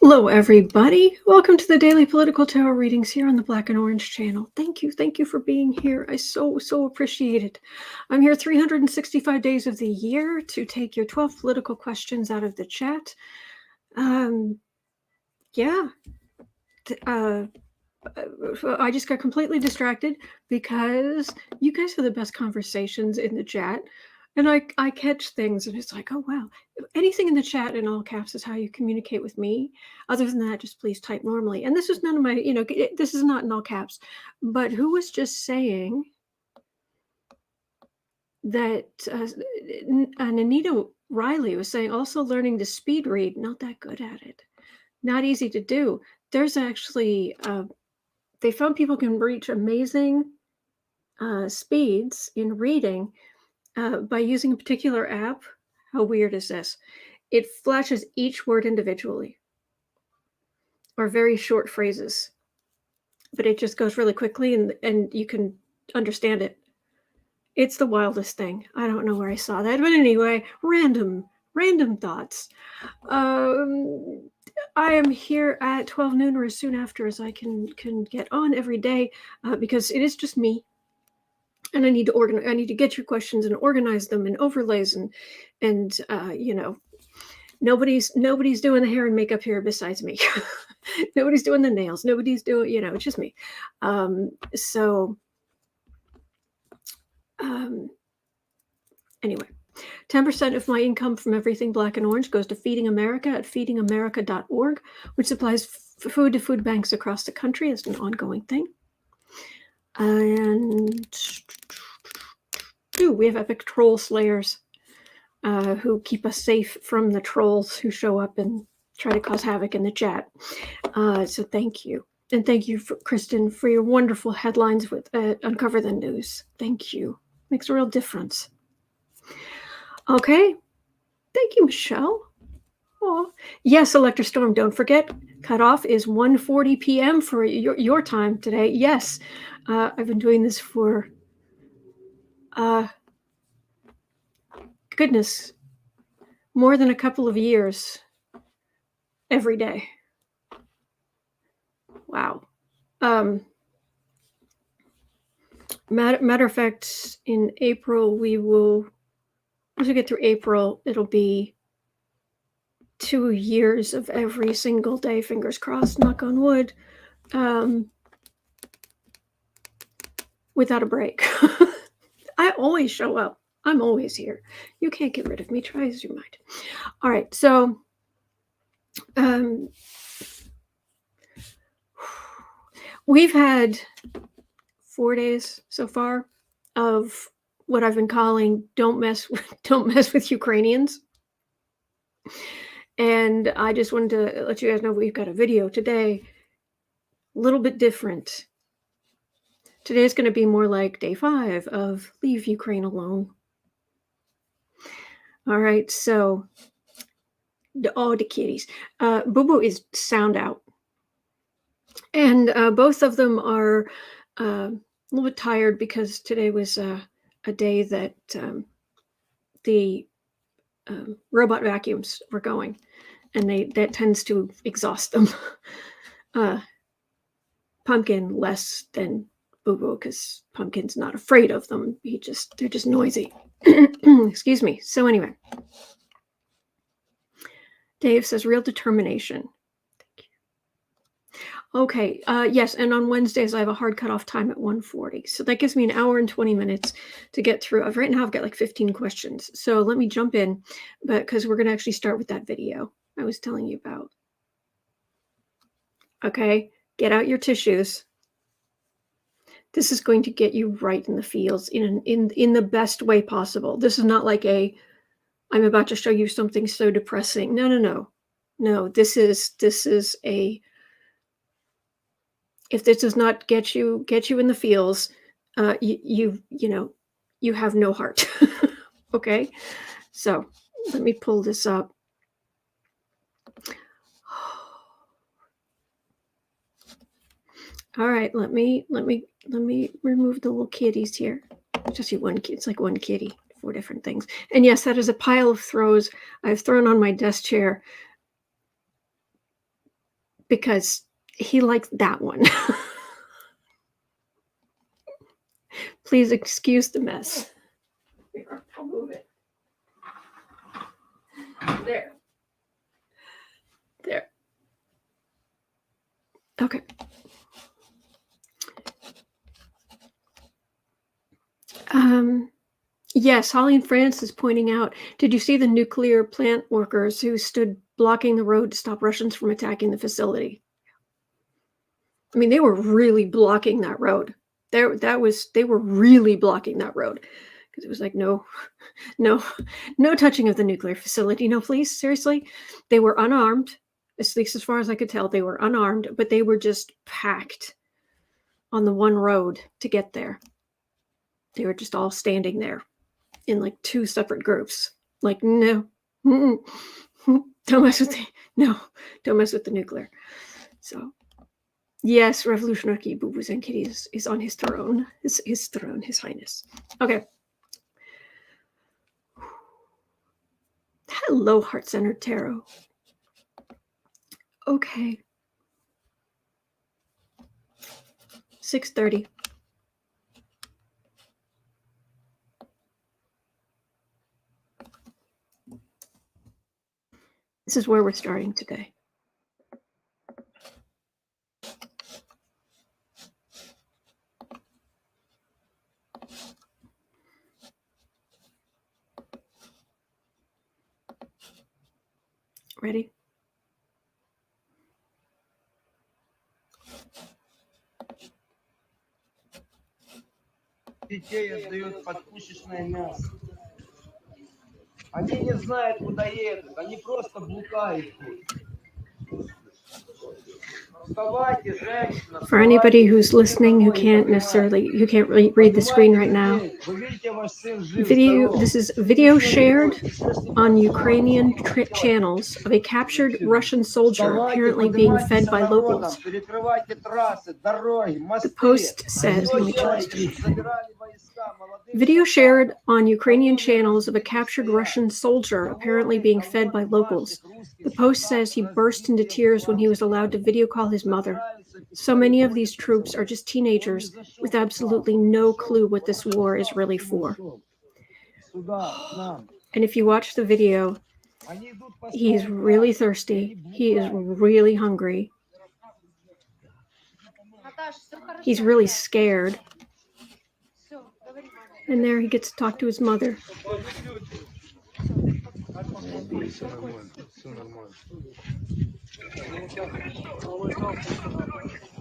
Hello, everybody. Welcome to the Daily Political Tarot readings here on the Black and Orange channel. Thank you for being here. I so appreciate it. I'm here 365 days of the year to take your 12 political questions out of the chat. I just got completely distracted because you guys have the best conversations in the chat. And I catch things and it's like, oh, wow. Anything in the chat in all caps is how you communicate with me. Other than that, just please type normally. And this is none of my, this is not in all caps. But who was just saying that Anita Riley was saying also learning to speed read, not that good at it. Not easy to do. There's actually, they found people can reach amazing speeds in reading by using a particular app. How weird is this? It flashes each word individually or very short phrases, but it just goes really quickly and you can understand it. It's the wildest thing. I don't know where I saw that, but anyway, random thoughts. I am here at 12 noon or as soon after as I can get on every day because it is just me. And I need to organize. I need to get your questions and organize them and overlays and nobody's doing the hair and makeup here besides me. Nobody's doing the nails. Nobody's doing it's just me. Anyway, 10% of my income from everything Black and Orange goes to Feeding America at feedingamerica.org, which supplies food to food banks across the country. It's an ongoing thing. And we have epic troll slayers who keep us safe from the trolls who show up and try to cause havoc in the chat. So thank you. And thank you, Kristen, for your wonderful headlines with Uncover the News. Thank you. Makes a real difference. Okay. Thank you, Michelle. Oh, yes, Electra Storm, don't forget, cutoff is 1:40 p.m. for your time today. Yes, I've been doing this for, goodness, more than a couple of years, every day. Wow. Matter of fact, in April, once we get through April, it'll be 2 years of every single day, fingers crossed, knock on wood, without a break. I always show up. I'm always here. You can't get rid of me. Try as you might. All right. So, we've had 4 days so far of what I've been calling don't mess with Ukrainians. And I just wanted to let you guys know we've got a video today, a little bit different. Today is going to be more like day 5 of Leave Ukraine Alone. All right, so the kitties. Boo Boo is sound out. And both of them are a little bit tired because today was a day that the robot vacuums were going, and that tends to exhaust them. Pumpkin less than Boo Boo because Pumpkin's not afraid of them. They're just noisy. Excuse me. So anyway, Dave says real determination. Thank you. Okay. Yes, and on Wednesdays I have a hard cutoff time at 1:40, so that gives me an hour and 20 minutes to get through. Right now I've got like 15 questions, so let me jump in, but because we're going to actually start with that video I was telling you about. Okay, get out your tissues. This is going to get you right in the feels in the best way possible. This is not like I'm about to show you something so depressing. No. This is a, if this does not get you in the feels, you have no heart. Okay, so let me pull this up. All right, let me remove the little kitties here. Just see one kid. It's like one kitty, 4 different things. And yes, that is a pile of throws I've thrown on my desk chair because he likes that one. Please excuse the mess. Here, I'll move it. There. There. Okay. Yes, Holly in France is pointing out, did you see the nuclear plant workers who stood blocking the road to stop Russians from attacking the facility? I mean, they were really blocking that road. They were really blocking that road because it was like, no touching of the nuclear facility. No, please, seriously. They were unarmed, at least as far as I could tell. They were unarmed, but they were just packed on the one road to get there. They were just all standing there in like two separate groups. Like, no, don't mess with the nuclear. So, yes, Revolutionary Boo-Boos and Kitties is on his throne. His throne, His Highness. Okay. Hello, Heart-Centered Tarot. Okay. 6:30. This is where we're starting today. Ready? Детей отдают под пушечное мясо. Они не знают, куда едут, они просто блукают. For anybody who's listening who can't read the screen right now, this is video shared on Ukrainian channels of a captured Russian soldier apparently being fed by locals. The post says, let me try this. Video shared on Ukrainian channels of a captured Russian soldier apparently being fed by locals. The post says he burst into tears when he was allowed to video call his mother. So many of these troops are just teenagers with absolutely no clue what this war is really for. And if you watch the video, he's really thirsty. He is really hungry. He's really scared. And there he gets to talk to his mother.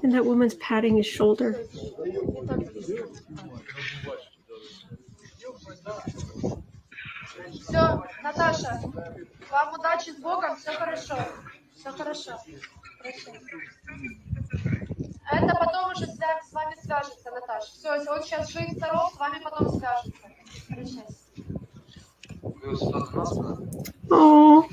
And that woman's patting his shoulder. Все, Наташа, вам удачи с Богом, все хорошо. Все хорошо. Это потом уже с вами свяжется, Наташа. Все, он сейчас жив-здоров, с вами потом свяжется. Прощайся. О.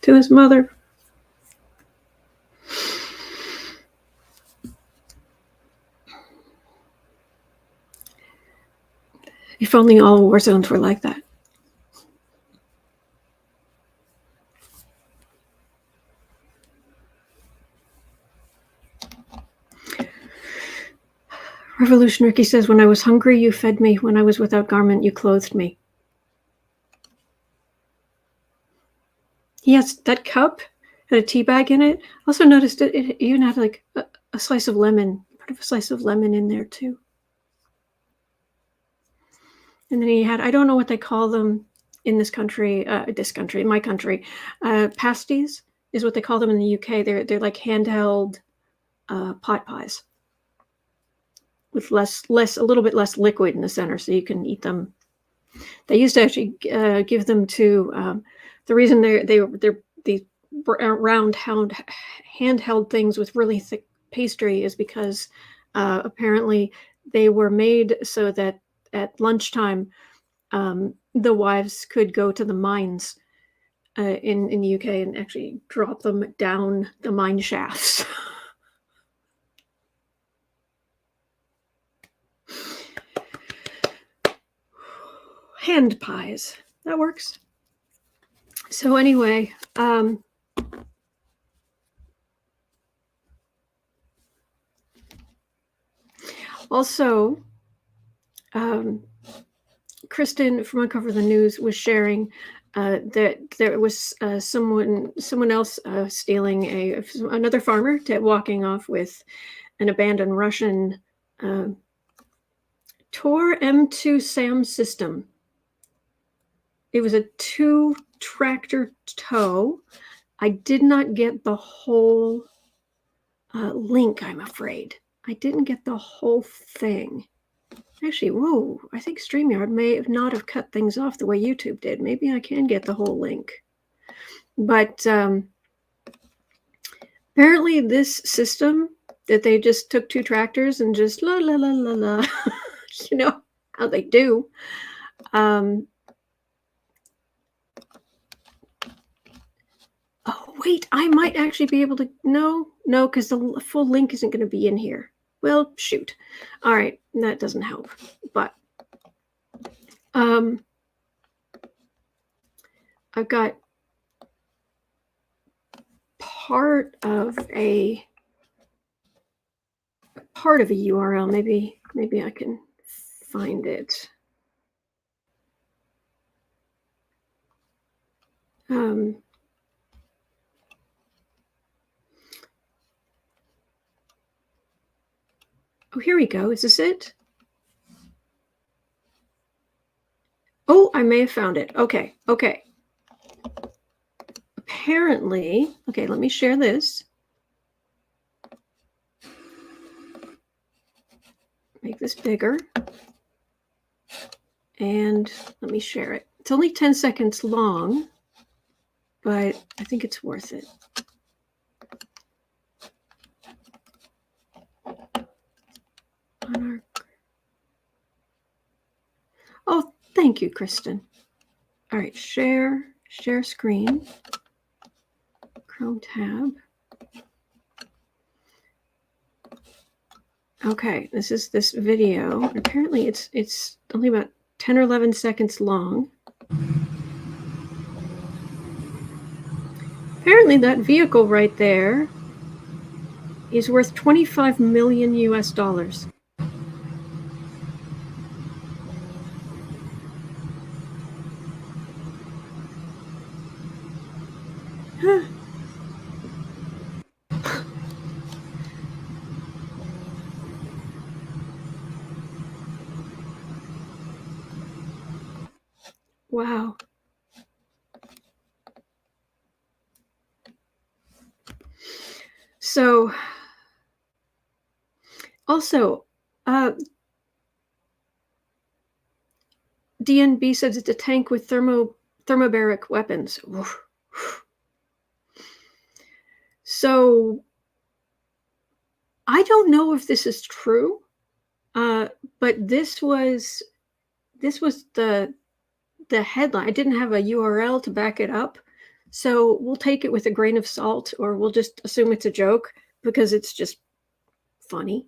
To his mother. If only all war zones were like that. Revolution Ricky says, when I was hungry, you fed me. When I was without garment, you clothed me. Yes, that cup had a tea bag in it. Also noticed it even had like a slice of lemon, part of a slice of lemon in there too. And then he had, I don't know what they call them in my country, pasties is what they call them in the UK. They're like handheld pot pies with a little bit less liquid in the center, so you can eat them. They used to actually give them to the reason they're these round handheld things with really thick pastry is because apparently they were made so that at lunchtime the wives could go to the mines in the UK and actually drop them down the mine shafts. Hand pies. That works. So anyway, also, Kristen from Uncover the News was sharing that there was someone else stealing another farmer walking off with an abandoned Russian Tor-M2 SAM system. It was a 2-tractor tow. I did not get the whole link, I'm afraid. I didn't get the whole thing. Actually, whoa, I think StreamYard may not have cut things off the way YouTube did. Maybe I can get the whole link. But apparently this system that they just took 2 tractors and just la la la la la, you know how they do. Oh, wait, I might actually be able to, no, because the full link isn't going to be in here. Well, shoot. All right, that doesn't help. But I've got part of a URL. Maybe I can find it. Oh, here we go. Is this it? Oh, I may have found it. Okay. Apparently, okay, let me share this. Make this bigger. And let me share it. It's only 10 seconds long, but I think it's worth it. Oh, thank you, Kristen. All right, share screen, Chrome tab. Okay, this is this video. Apparently it's only about 10 or 11 seconds long. Apparently that vehicle right there is worth $25 million US. Huh. Wow. So, also, DNB says it's a tank with thermobaric weapons. Oof. So, I don't know if this is true, but this was the headline. I didn't have a URL to back it up, so we'll take it with a grain of salt, or we'll just assume it's a joke because it's just funny.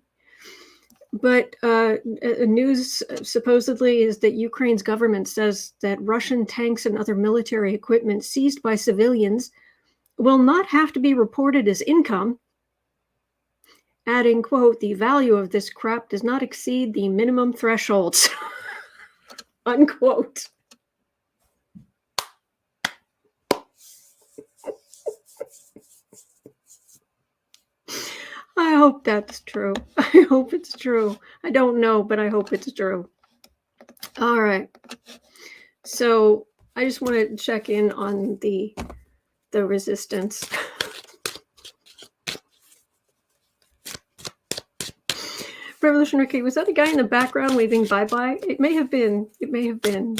But news supposedly is that Ukraine's government says that Russian tanks and other military equipment seized by civilians will not have to be reported as income, adding, quote, "The value of this crap does not exceed the minimum thresholds," unquote. I hope that's true. I hope it's true. I don't know, but I hope it's true. All right. So I just want to check in on the resistance. Revolution Ricky, was that a guy in the background waving bye-bye? It may have been. It may have been.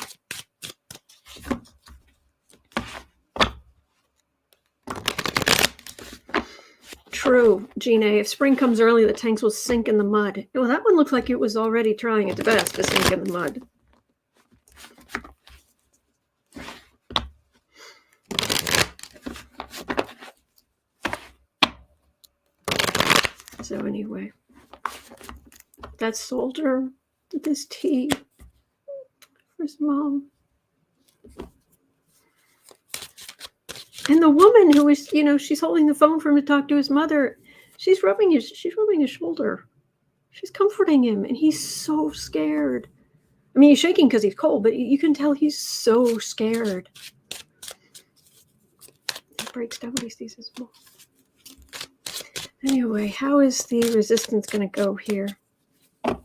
True, Gina. If spring comes early, the tanks will sink in the mud. Well, that one looked like it was already trying its best to sink in the mud. So anyway, that soldier with his tea for his mom. And the woman who was, she's holding the phone for him to talk to his mother. She's rubbing his shoulder. She's comforting him, and he's so scared. I mean, he's shaking because he's cold, but you can tell he's so scared. He breaks down when he sees his mom. Anyway, how is the resistance going to go here? God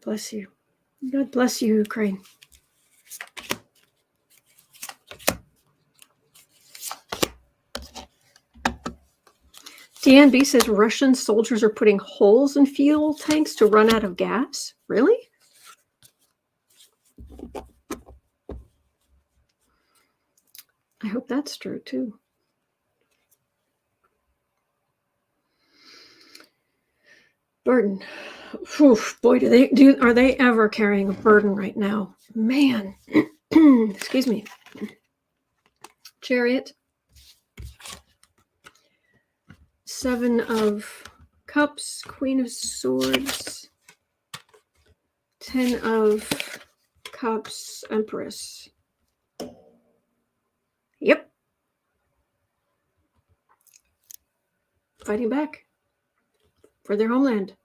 bless you. God bless you, Ukraine. DNB says Russian soldiers are putting holes in fuel tanks to run out of gas. Really? I hope that's true too. Burden. Whew, boy, are they ever carrying a burden right now? Man. Excuse me. Chariot. 7 of Cups, Queen of Swords, 10 of Cups, Empress. Yep. Fighting back for their homeland.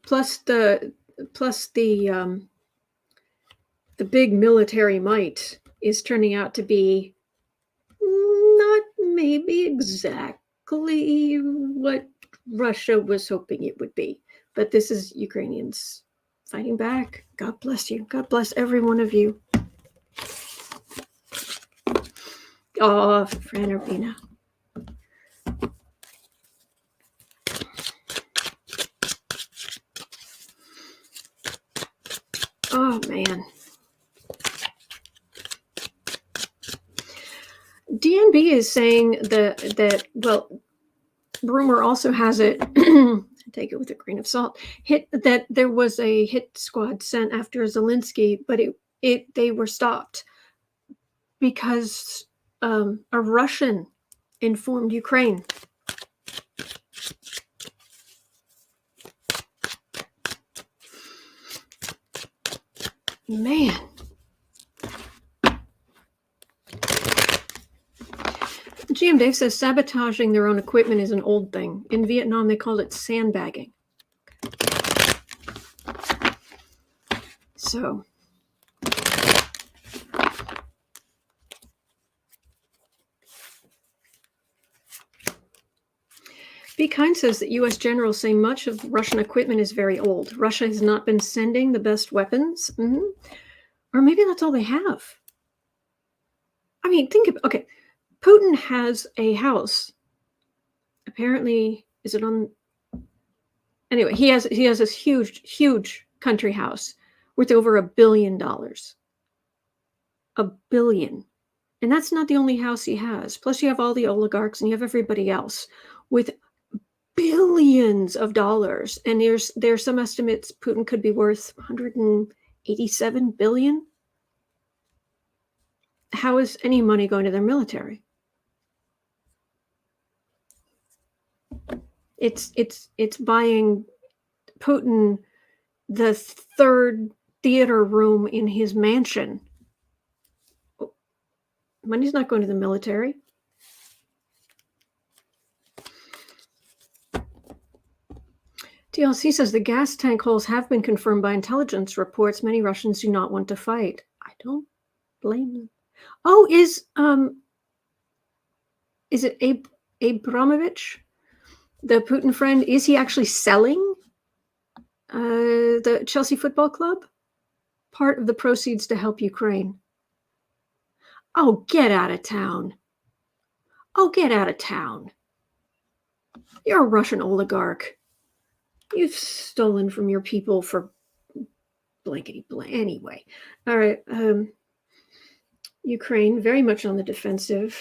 Plus the big military might is turning out to be not maybe exactly what Russia was hoping it would be. But this is Ukrainians fighting back. God bless you. God bless every one of you. Oh, Fran Urbina. Oh, man. DNB is saying that well, rumor also has it, take it with a grain of salt, that there was a hit squad sent after Zelensky, but they were stopped because a Russian informed Ukraine. Man. GM Dave says sabotaging their own equipment is an old thing. In Vietnam, they called it sandbagging. So. Be Kind says that U.S. generals say much of Russian equipment is very old. Russia has not been sending the best weapons. Mm-hmm. Or maybe that's all they have. I mean, think of, okay, Putin has a house. Apparently, is it on? Anyway, he has this huge country house worth over $1 billion. $1 billion. And that's not the only house he has. Plus you have all the oligarchs and you have everybody else with billions of dollars. And there's some estimates Putin could be worth 187 billion. How is any money going to their military? It's buying Putin the third theater room in his mansion. Money's not going to the military. TLC says the gas tank holes have been confirmed by intelligence reports. Many Russians do not want to fight. I don't blame them. Oh, is it Abramovich, the Putin friend? Is he actually selling the Chelsea Football Club? Part of the proceeds to help Ukraine. Oh, get out of town. Oh, get out of town. You're a Russian oligarch. You've stolen from your people for blankety blank. Anyway, all right. Ukraine, very much on the defensive.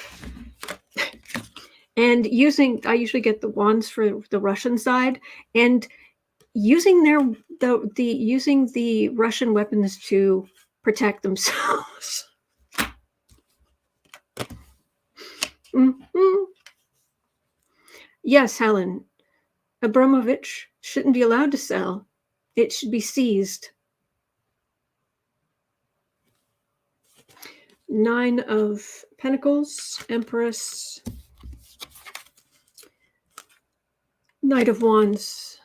And I usually get the wands for the Russian side. And using using the Russian weapons to protect themselves. Mm-hmm. Yes, Helen. Abramovich shouldn't be allowed to sell. It should be seized. 9 of Pentacles, Empress, Knight of Wands.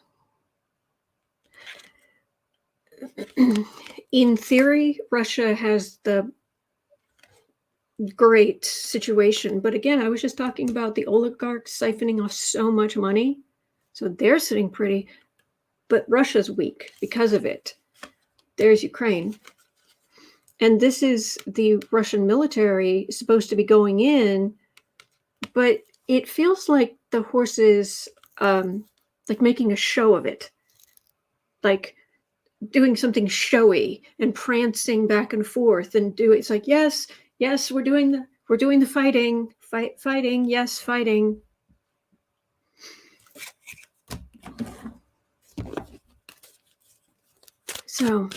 In theory, Russia has the great situation. But again, I was just talking about the oligarchs siphoning off so much money. So they're sitting pretty. But Russia's weak because of it. There's Ukraine. And this is the Russian military supposed to be going in. But it feels like the horses, like making a show of it. Like doing something showy and prancing back and forth and it's like, yes, we're doing the fighting, fighting, yes, fighting. So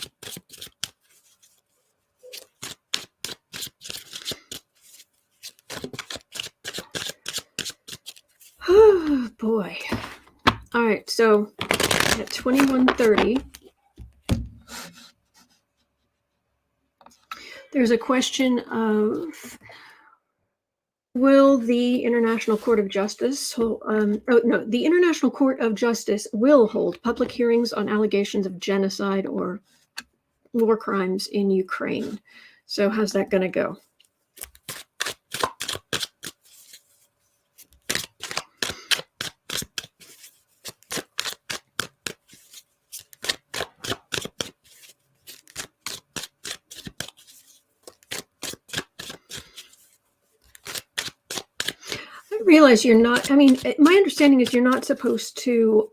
oh boy. All right, so at 21:30 there's a question of, will the International Court of Justice, the International Court of Justice will hold public hearings on allegations of genocide or war crimes in Ukraine. So how's that going to go? Realize you're not, my understanding is you're not supposed to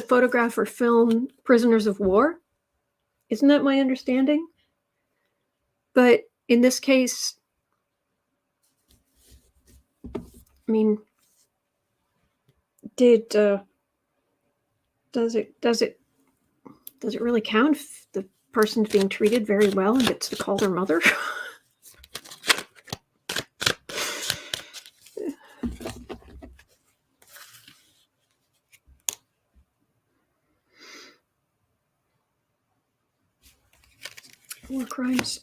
photograph or film prisoners of war. Isn't that my understanding? But in this case, does it really count if the person's being treated very well and gets to call their mother? War crimes.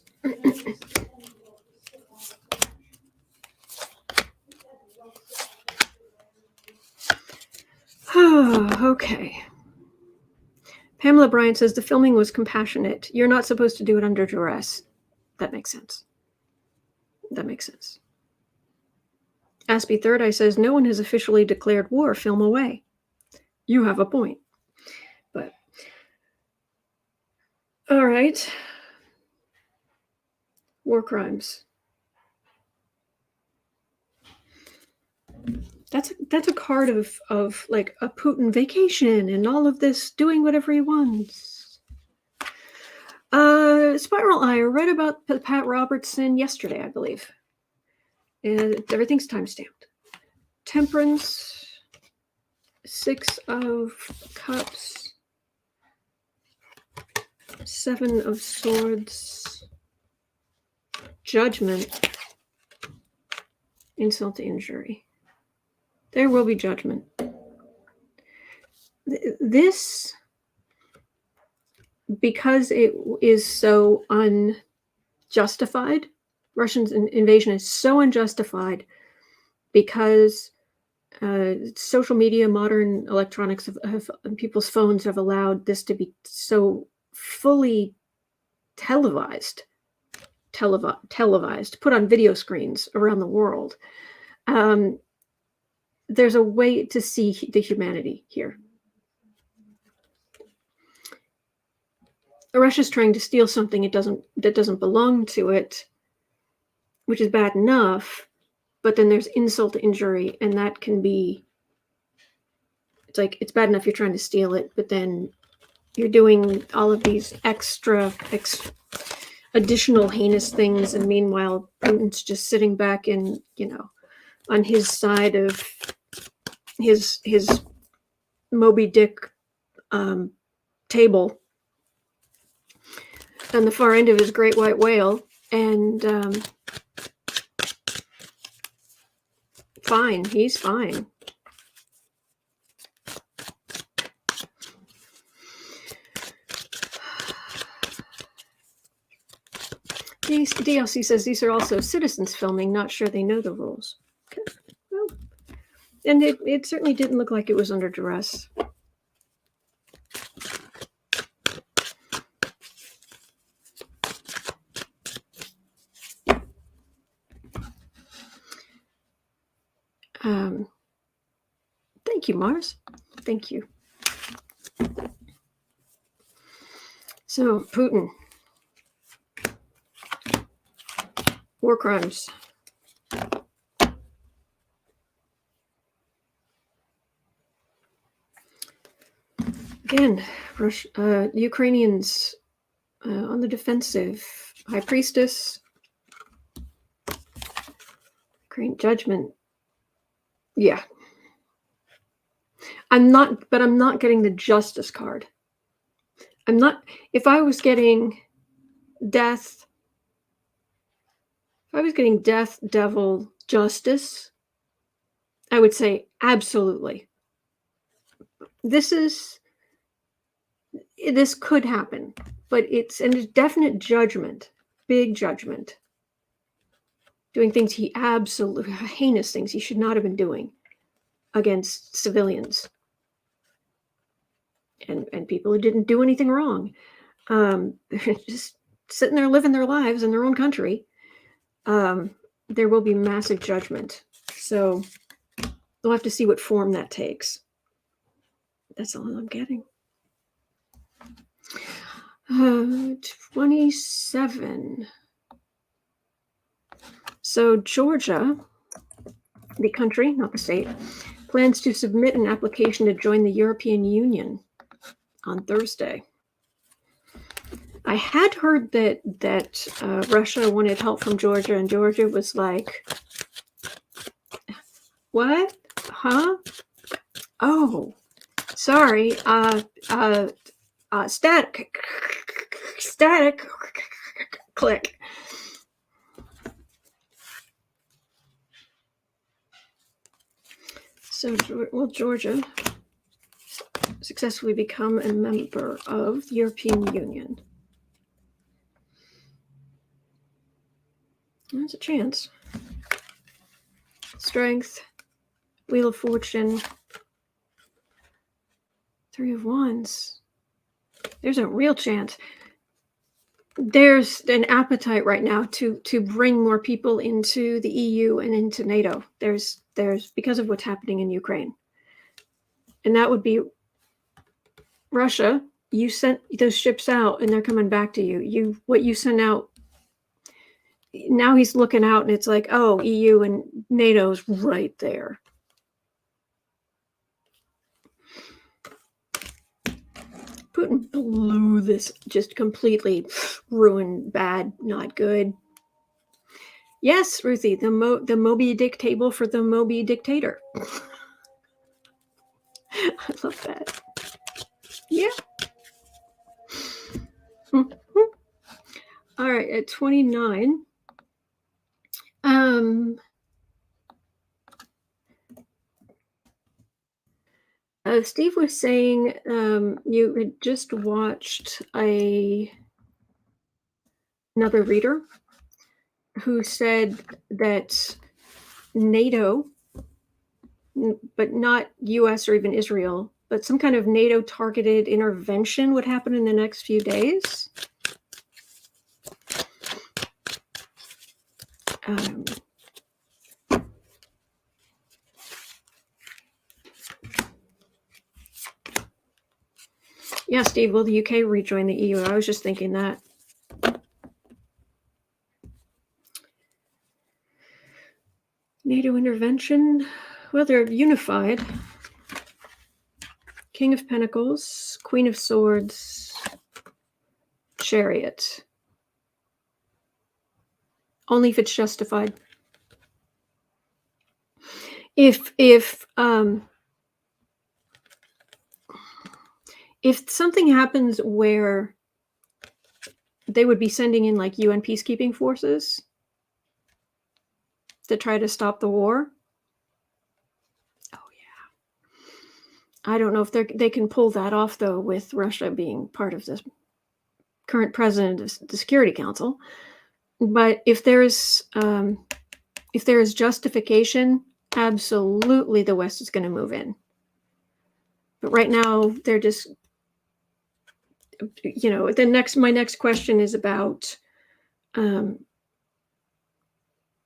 Oh, okay. Pamela Bryant says the filming was compassionate. You're not supposed to do it under duress. That makes sense. Aspie Third Eye says no one has officially declared war. Film away. You have a point. But all right. War crimes. That's a card of like a Putin vacation and all of this, doing whatever he wants. Spiral Eye, I read about Pat Robertson yesterday, I believe. And everything's time-stamped. Temperance, 6 of Cups, 7 of Swords, Judgment, insult to injury. There will be judgment. This, because it is so unjustified, Russian invasion is so unjustified because social media, modern electronics have people's phones have allowed this to be so fully televised, put on video screens around the world. There's a way to see the humanity here. Russia's trying to steal something that doesn't belong to it, which is bad enough, but then there's insult to injury, and that can be, it's like, it's bad enough you're trying to steal it, but then you're doing all of these additional heinous things, and meanwhile Putin's just sitting back and, on his side of his Moby Dick table on the far end of his great white whale, and fine, he's fine. DLC says these are also citizens filming, not sure they know the rules. Okay. Well, and it certainly didn't look like it was under duress. Thank you, Mars. Thank you. So, Putin. War crimes. Again, Ukrainians on the defensive. High Priestess. Great judgment. Yeah. I'm not getting the justice card. If I was getting death, devil, justice, I would say absolutely. This could happen, but it's a definite judgment, big judgment. Doing things heinous things he should not have been doing against civilians and people who didn't do anything wrong. Just sitting there living their lives in their own country. There will be massive judgment. So we'll have to see what form that takes. That's all I'm getting. 27. So Georgia, the country, not the state, plans to submit an application to join the European Union on Thursday. I had heard that Russia wanted help from Georgia, and Georgia was like, "What? Huh? Oh, sorry. Static. Click." So, will Georgia successfully become a member of the European Union? There's a chance. Strength, Wheel of Fortune, 3 of Wands. There's a real chance. There's an appetite right now to bring more people into the EU and into NATO. There's because of what's happening in Ukraine. And that would be Russia. You sent those ships out and they're coming back to you. What you sent out, now he's looking out and it's like, oh, EU and NATO's right there. Putin blew this, just completely ruined, bad, not good. Yes, Ruthie, the Moby Dick table for the Moby dictator. I love that. Yeah. Mm-hmm. All right, at 29. Steve was saying you had just watched another reader who said that NATO, but not US or even Israel, but some kind of NATO targeted intervention would happen in the next few days. Yeah, Steve, will the UK rejoin the EU? I was just thinking that. NATO intervention. Well, they're unified. King of Pentacles, Queen of Swords, Chariot. Only if it's justified. If if something happens where they would be sending in like UN peacekeeping forces to try to stop the war. Oh yeah. I don't know if they can pull that off though, with Russia being part of this current president of the Security Council. But if there's justification, absolutely the West is going to move in. But right now they're just, my next question is about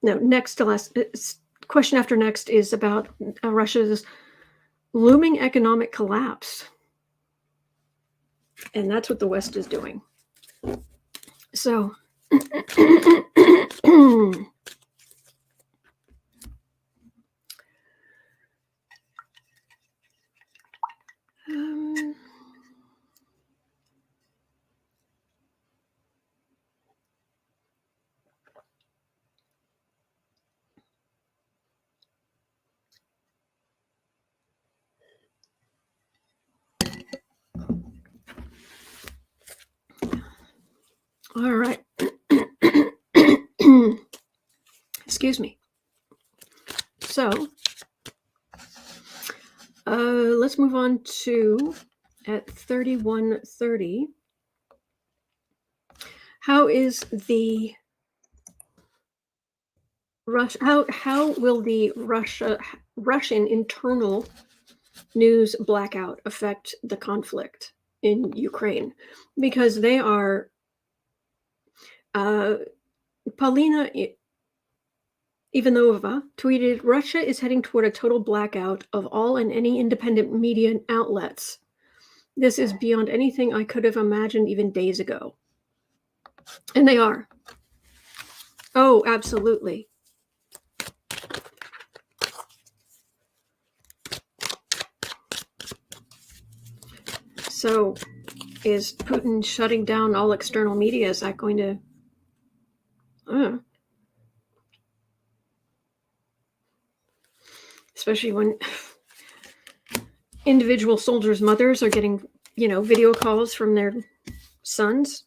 next to last question after next is about Russia's looming economic collapse, and that's what the West is doing. So all right. Excuse me. So let's move on to at 31:30. How is the how will the Russian internal news blackout affect the conflict in Ukraine? Because they are Polina Ivanova tweeted, Russia is heading toward a total blackout of all and any independent media outlets. This is beyond anything I could have imagined even days ago. And they are. Oh, absolutely. So is Putin shutting down all external media? Is that going to... especially when individual soldiers' mothers are getting, video calls from their sons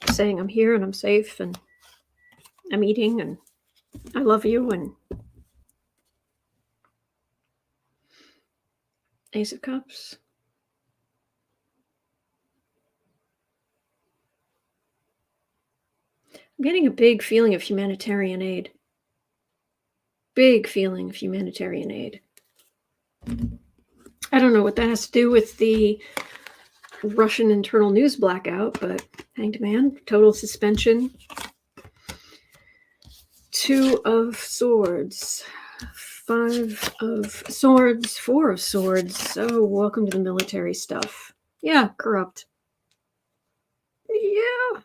saying, I'm here and I'm safe and I'm eating and I love you, and Ace of Cups. I'm getting a big feeling of humanitarian aid. Big feeling of humanitarian aid. I don't know what that has to do with the Russian internal news blackout, but Hanged Man, total suspension. 2 of Swords, 5 of Swords, 4 of Swords. So welcome to the military stuff. Yeah, corrupt. Yeah.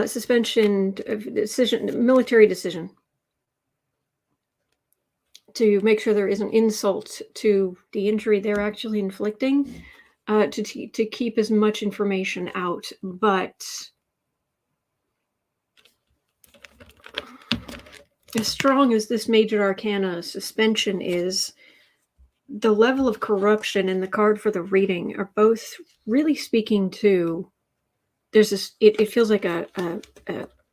Suspension of decision, military decision to make sure there isn't insult to the injury they're actually inflicting, to keep as much information out. But as strong as this Major Arcana suspension is, the level of corruption and the card for the reading are both really speaking to, there's this, it feels like a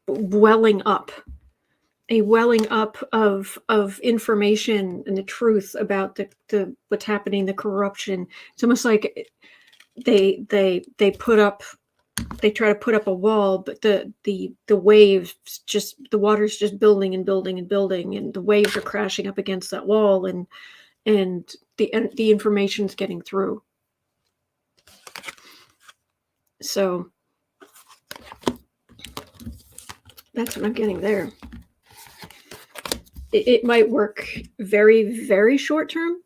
welling up of information and the truth about the what's happening, the corruption. It's almost like they try to put up a wall, but the waves just, the water's just building and building and building, and the waves are crashing up against that wall, and the information's getting through. So that's what I'm getting there. It might work very, very short term.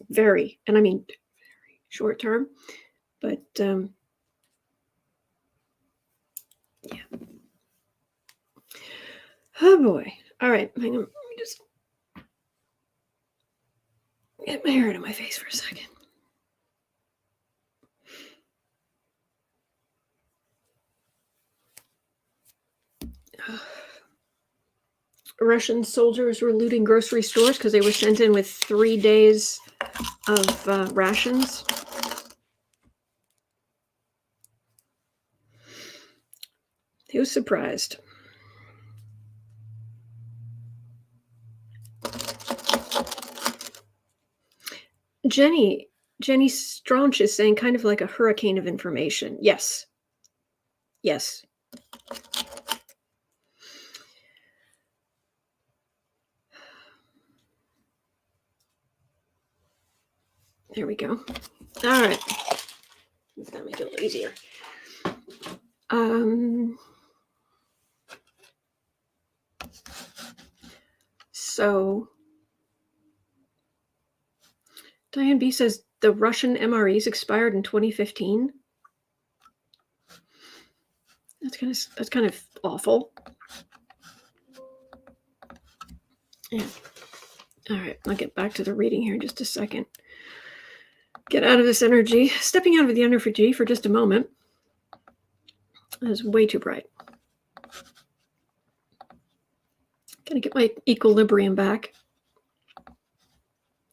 Very, and I mean very short term. But yeah. Oh boy. All right. Hang on. Let me just get my hair out of my face for a second. Russian soldiers were looting grocery stores because they were sent in with 3 days of rations. He was surprised. Jenny Straunch is saying kind of like a hurricane of information. Yes. Yes. There we go. All right. That make it a little easier. So Diane B says the Russian MREs expired in 2015. That's kind of awful. Yeah. All right, I'll get back to the reading here in just a second. Get out of this energy. Stepping out of the energy for just a moment. That is way too bright. Gotta get my equilibrium back.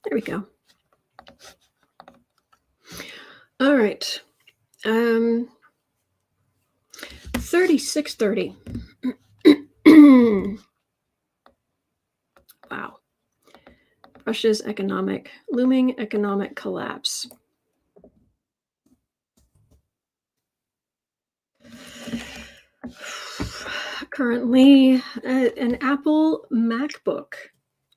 There we go. All right. 3630. Wow. Russia's looming economic collapse. Currently, an Apple MacBook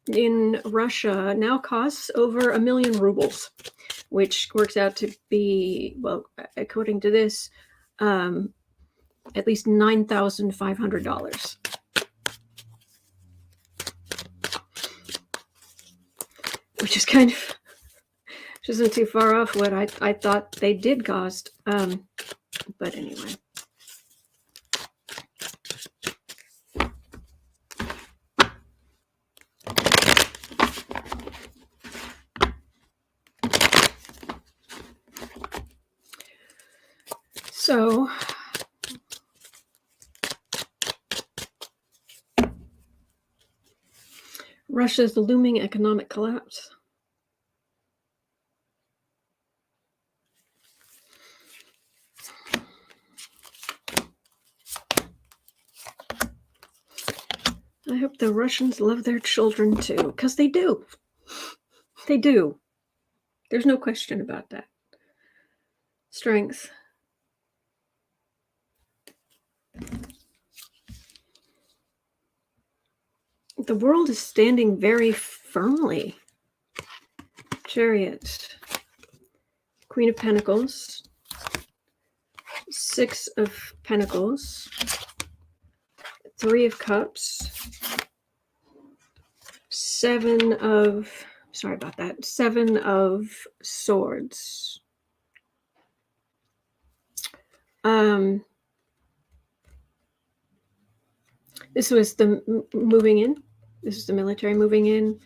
in Russia now costs over 1 million rubles, which works out to be, well, according to this, at least $9,500. Which is kind of, which isn't too far off what I thought they did cost. But anyway. So Russia's looming economic collapse. I hope the Russians love their children too, because they do. They do. There's no question about that. Strength. The world is standing very firmly. Chariot. Queen of Pentacles. 6 of Pentacles. 3 of Cups. 7 of Swords. This was the moving in. This is the military moving in.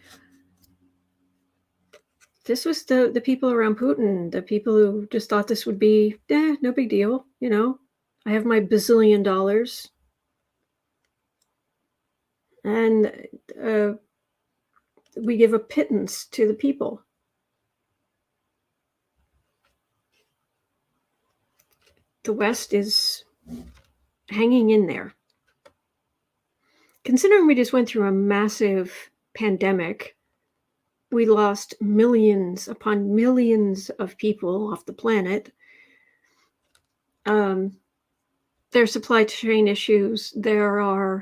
This was the people around Putin, the people who just thought this would be, no big deal. You know, I have my bazillion dollars. And we give a pittance to the people. The West is hanging in there. Considering we just went through a massive pandemic, we lost millions upon millions of people off the planet. There are supply chain issues. Now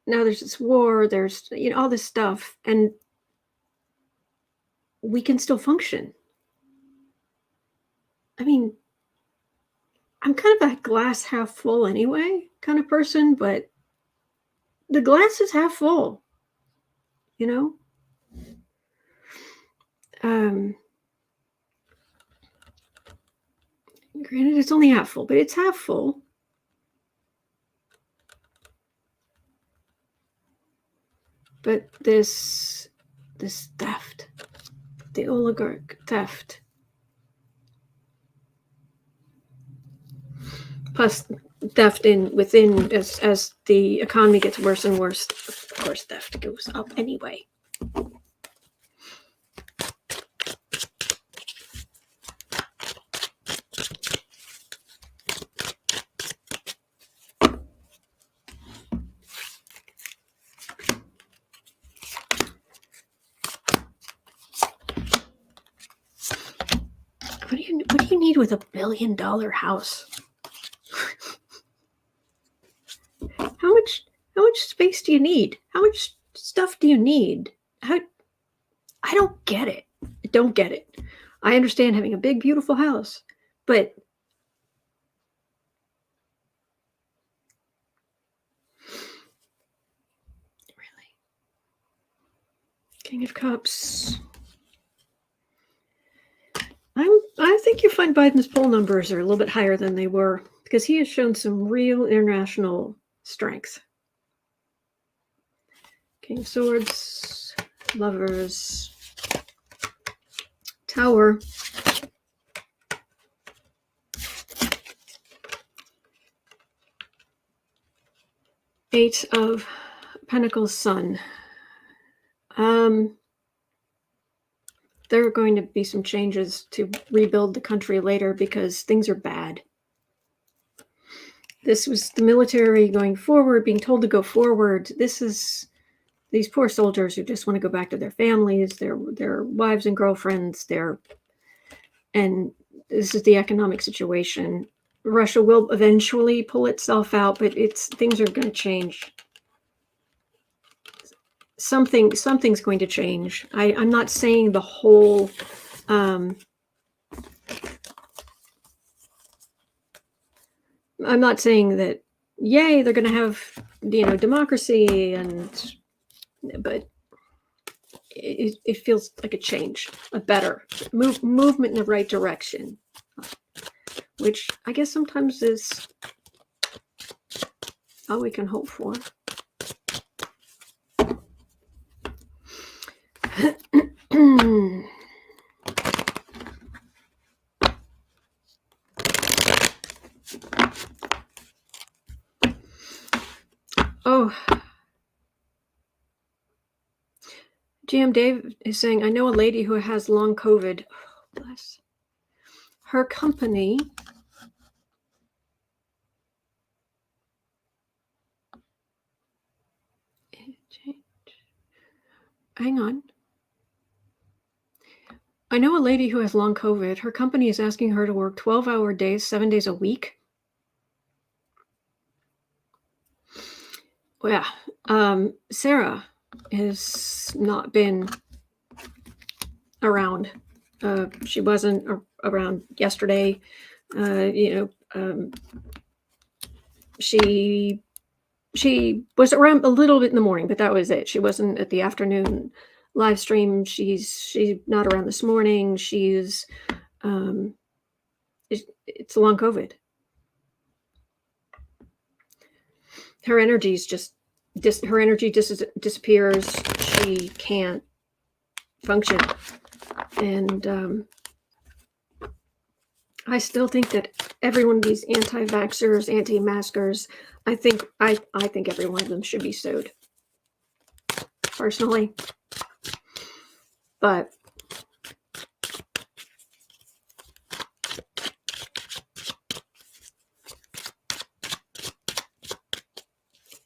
there's this war, there's, all this stuff, and we can still function. I mean, I'm kind of a glass half full anyway kind of person, but the glass is half full, Granted, it's only half full, but it's half full. But this theft, the oligarch theft, plus theft within as the economy gets worse and worse. Of course, theft goes up anyway. What do you need with $1 billion house? How much space do you need? How much stuff do you need? I don't get it. I don't get it. I understand having a big, beautiful house, but really, King of Cups. I think you find Biden's poll numbers are a little bit higher than they were because he has shown some real international strength. King of Swords, Lovers, Tower, Eight of Pentacles, Sun. There are going to be some changes to rebuild the country later because things are bad. This was the military going forward, being told to go forward. This is these poor soldiers who just want to go back to their families, their wives and girlfriends, and this is the economic situation. Russia will eventually pull itself out, but things are going to change. Something's going to change. I'm not saying the whole I'm not saying that yay they're going to have democracy, but it feels like a change, a better movement in the right direction, which I guess sometimes is all we can hope for. Oh, GM Dave is saying, I know a lady who has long COVID. Oh, bless. Her company hang on. I know a lady who has long COVID. Her company is asking her to work 12-hour days, 7 days a week. Well, yeah. Sarah has not been around. She wasn't around yesterday. She was around a little bit in the morning, but that was it. She wasn't at the afternoon live stream. She's not around this morning. She's it's long COVID. Her energy's just her energy disappears. She can't function, and I still think that every one of these anti-vaxxers, anti-maskers, I think every one of them should be sued, personally. But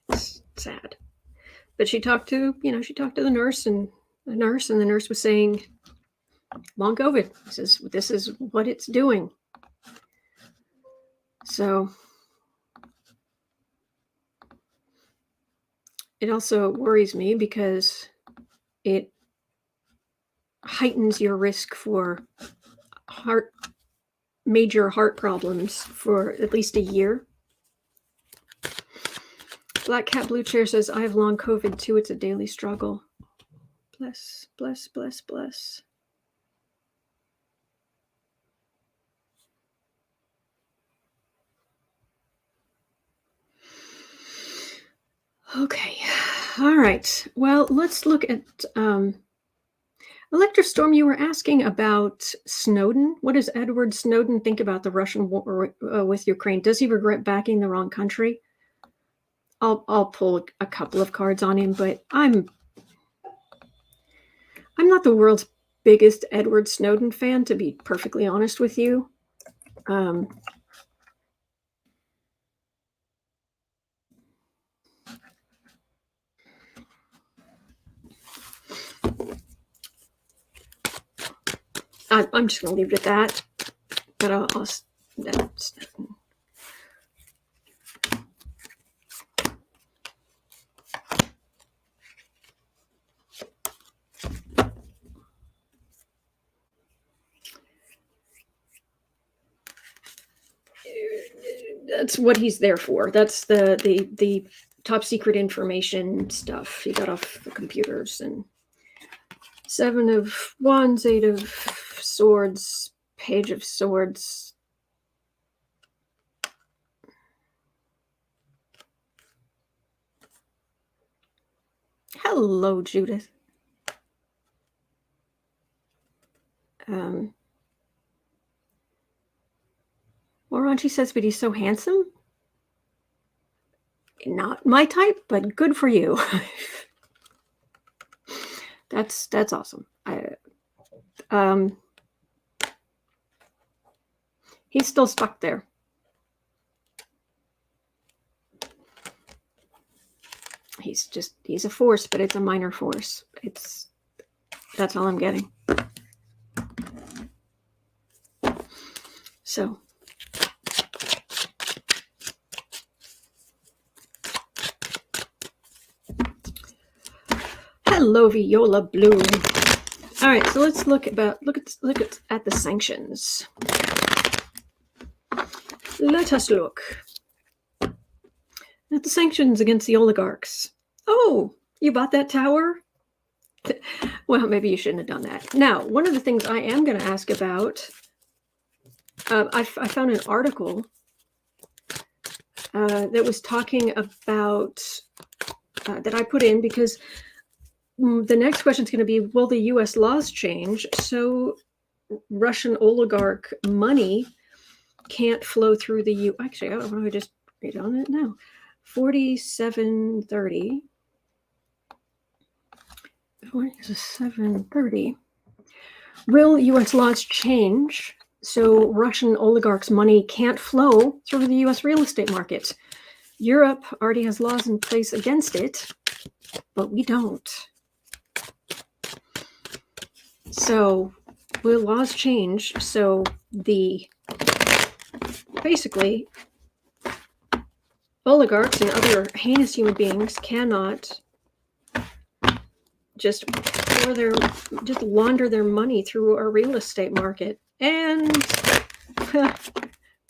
it's sad. But she talked to the nurse, and the nurse was saying, long COVID. This is what it's doing. So it also worries me because it heightens your risk for major heart problems for at least a year. Black Cat Blue Chair says, I have long COVID too. It's a daily struggle. Bless, bless, bless, bless. Okay. All right. Well, let's look at Electric Storm, you were asking about Snowden. What does Edward Snowden think about the Russian war with Ukraine? Does he regret backing the wrong country? I'll pull a couple of cards on him, but I'm not the world's biggest Edward Snowden fan, to be perfectly honest with you. I'm just going to leave it at that. But I'll that's what he's there for. That's the top secret information stuff he got off the computers. And 7 of Wands, 8 of Swords, Page of Swords. Hello, Judith. Moranchi says, but he's so handsome. Not my type, but good for you. That's awesome. He's still stuck there. He's a force, but it's a minor force. That's all I'm getting. So hello, Viola Blue. All right, so let's look at the sanctions. Let us look at the sanctions against the oligarchs. Oh, you bought that tower? Well, maybe you shouldn't have done that. Now, one of the things I am going to ask about, I found an article that was talking about, that I put in because the next question is going to be, will the U.S. laws change so Russian oligarch money can't flow through the U? Actually, I don't know. I just read on it now. 4730. 4730. Will U.S. laws change so Russian oligarchs' money can't flow through the U.S. real estate market? Europe already has laws in place against it, but we don't. So will laws change so basically oligarchs and other heinous human beings cannot just launder their money through our real estate market? And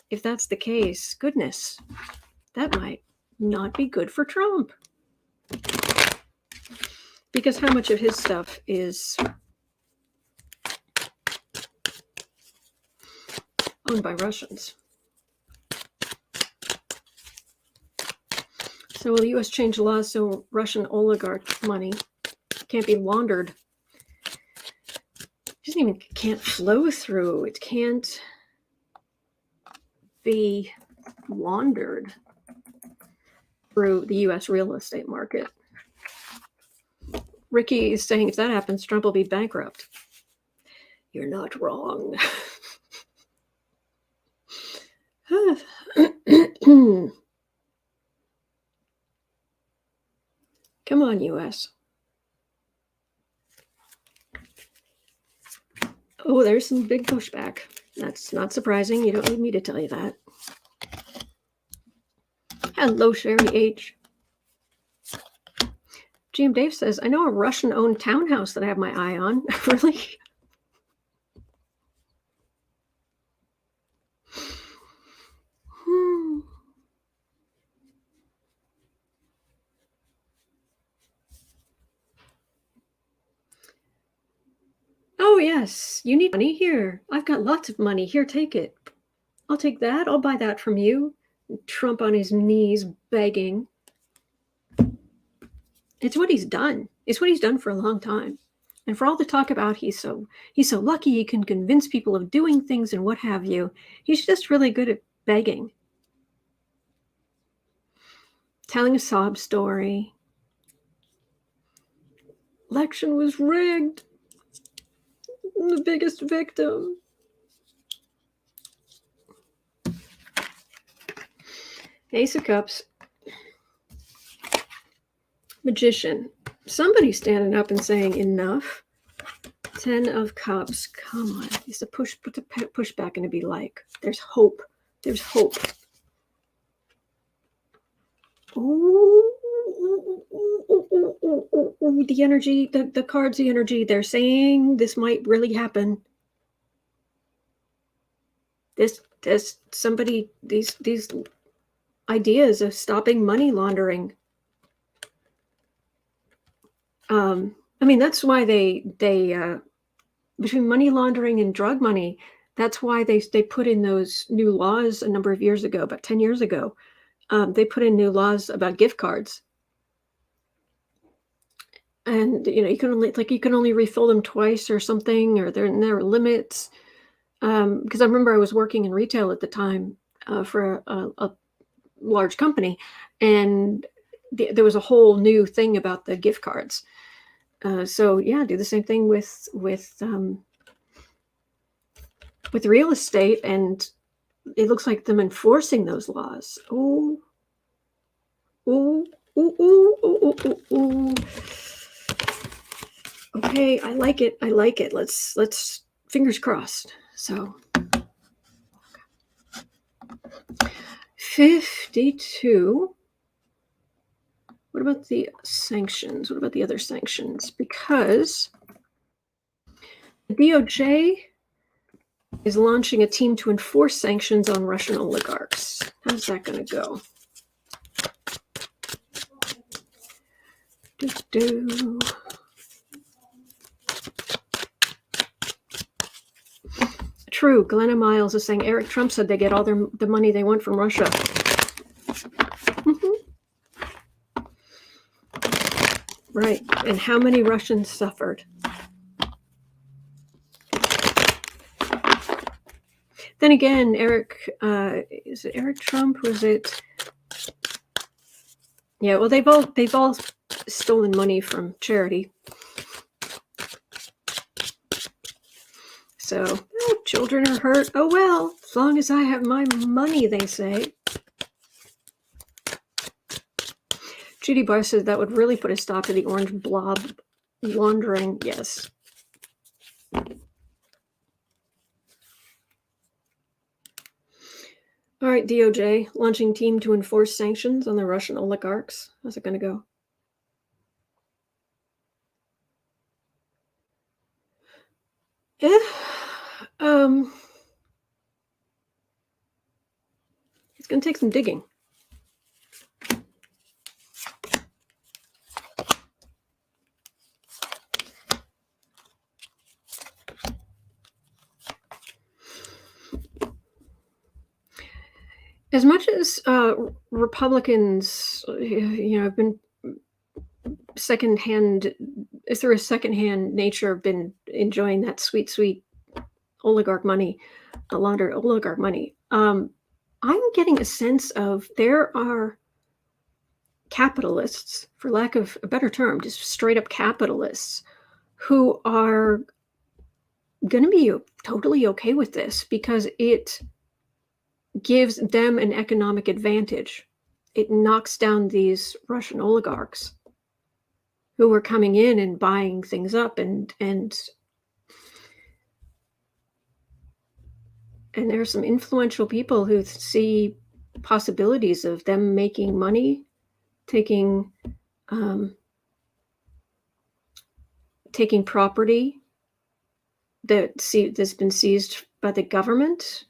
if that's the case, goodness, that might not be good for Trump. Because how much of his stuff is owned by Russians? So will the U.S. change laws so Russian oligarch money can't be laundered? It can't flow through. It can't be laundered through the U.S. real estate market. Ricky is saying if that happens, Trump will be bankrupt. You're not wrong. Come on, U.S. Oh, there's some big pushback. That's not surprising. You don't need me to tell you that. Hello, Sherry H. GM Dave says, I know a Russian-owned townhouse that I have my eye on. Really? Oh, yes. You need money? Here. I've got lots of money. Here, take it. I'll take that. I'll buy that from you. Trump on his knees begging. It's what he's done. It's what he's done for a long time. And for all the talk about he's so lucky he can convince people of doing things and what have you, he's just really good at begging, telling a sob story. Election was rigged. I'm the biggest victim. Ace of Cups. Magician. Somebody standing up and saying enough. 10 of Cups. Come on. It's a push. What's a pushback going to be like? There's hope. There's hope. Ooh, the energy, the cards, the energy. They're saying this might really happen. These ideas of stopping money laundering. I mean, that's why they between money laundering and drug money, that's why they put in those new laws a number of years ago, about 10 years ago. They put in new laws about gift cards. And, you can only refill them twice or something, or there are limits. Because I remember I was working in retail at the time for a large company, and there was a whole new thing about the gift cards. So yeah, do the same thing with real estate, and it looks like them enforcing those laws. Ooh, ooh, ooh, ooh, ooh, ooh, ooh. Okay, I like it. I like it. Let's fingers crossed. So 52. What about the sanctions? What about the other sanctions? Because the DOJ is launching a team to enforce sanctions on Russian oligarchs. How's that going to go? True. Glenna Miles is saying Eric Trump said they get all the money they want from Russia. Right. And how many Russians suffered? Then again, is it Eric Trump? Was it? Yeah. Well, they've all stolen money from charity. So children are hurt. Oh well, as long as I have my money, they say. Judy Barr says that would really put a stop to the orange blob laundering. Yes. All right, DOJ launching team to enforce sanctions on the Russian oligarchs. How's it going to go? Yeah. It's going to take some digging. As much as Republicans, have been through a secondhand nature, have been enjoying that sweet, sweet oligarch money, laundered oligarch money. I'm getting a sense of there are capitalists, for lack of a better term, just straight up capitalists, who are going to be totally okay with this because it gives them an economic advantage. It knocks down these Russian oligarchs who are coming in and buying things up, and there are some influential people who see possibilities of them making money, taking property that's been seized by the government.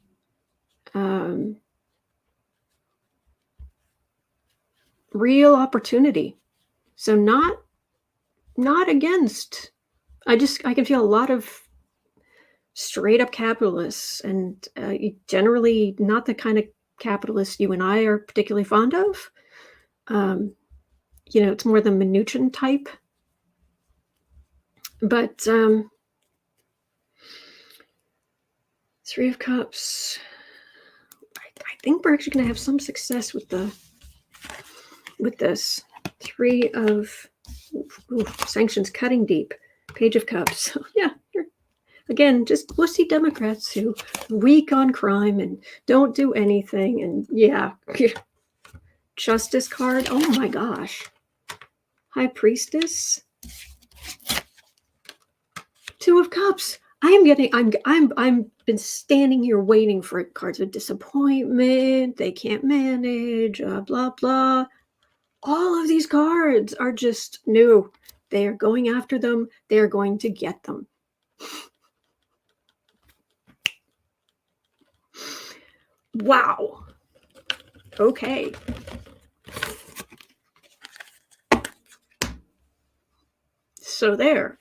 Real opportunity. So not against. I can feel a lot of straight up capitalists, and generally not the kind of capitalists you and I are particularly fond of. It's more the Mnuchin type. But Three of Cups. I think we're actually going to have some success with this. Three of Sanctions cutting deep. Page of Cups. Yeah, again, just wussy Democrats who weak on crime and don't do anything. And yeah, Justice card. Oh my gosh. High Priestess. Two of Cups. I'm been standing here waiting for cards of disappointment. They can't manage, blah, blah. All of these cards are just new. They are going after them. They are going to get them. Wow. Okay. So there.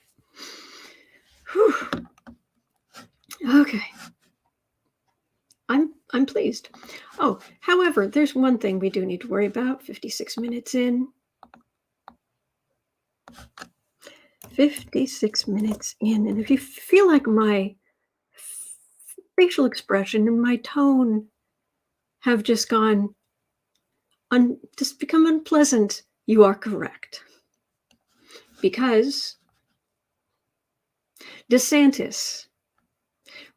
Whew. Okay. I'm pleased. Oh, however, there's one thing we do need to worry about. 56 minutes in. 56 minutes in. And if you feel like my facial expression and my tone have just just become unpleasant, you are correct. Because DeSantis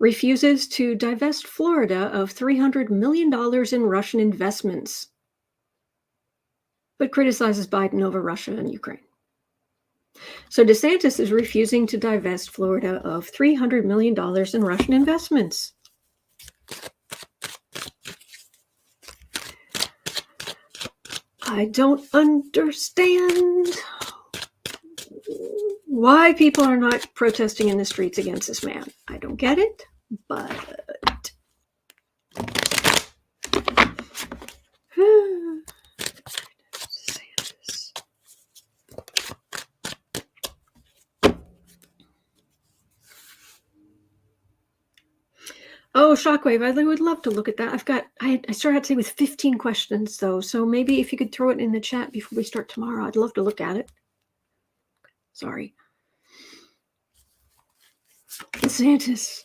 refuses to divest Florida of $300 million in Russian investments, but criticizes Biden over Russia and Ukraine. So DeSantis is refusing to divest Florida of $300 million in Russian investments. I don't understand why people are not protesting in the streets against this man. I don't get it, but DeSantis. Oh, Shockwave, I would love to look at that. I started out today with 15 questions though, so maybe if you could throw it in the chat before we start tomorrow, I'd love to look at it. Sorry. DeSantis.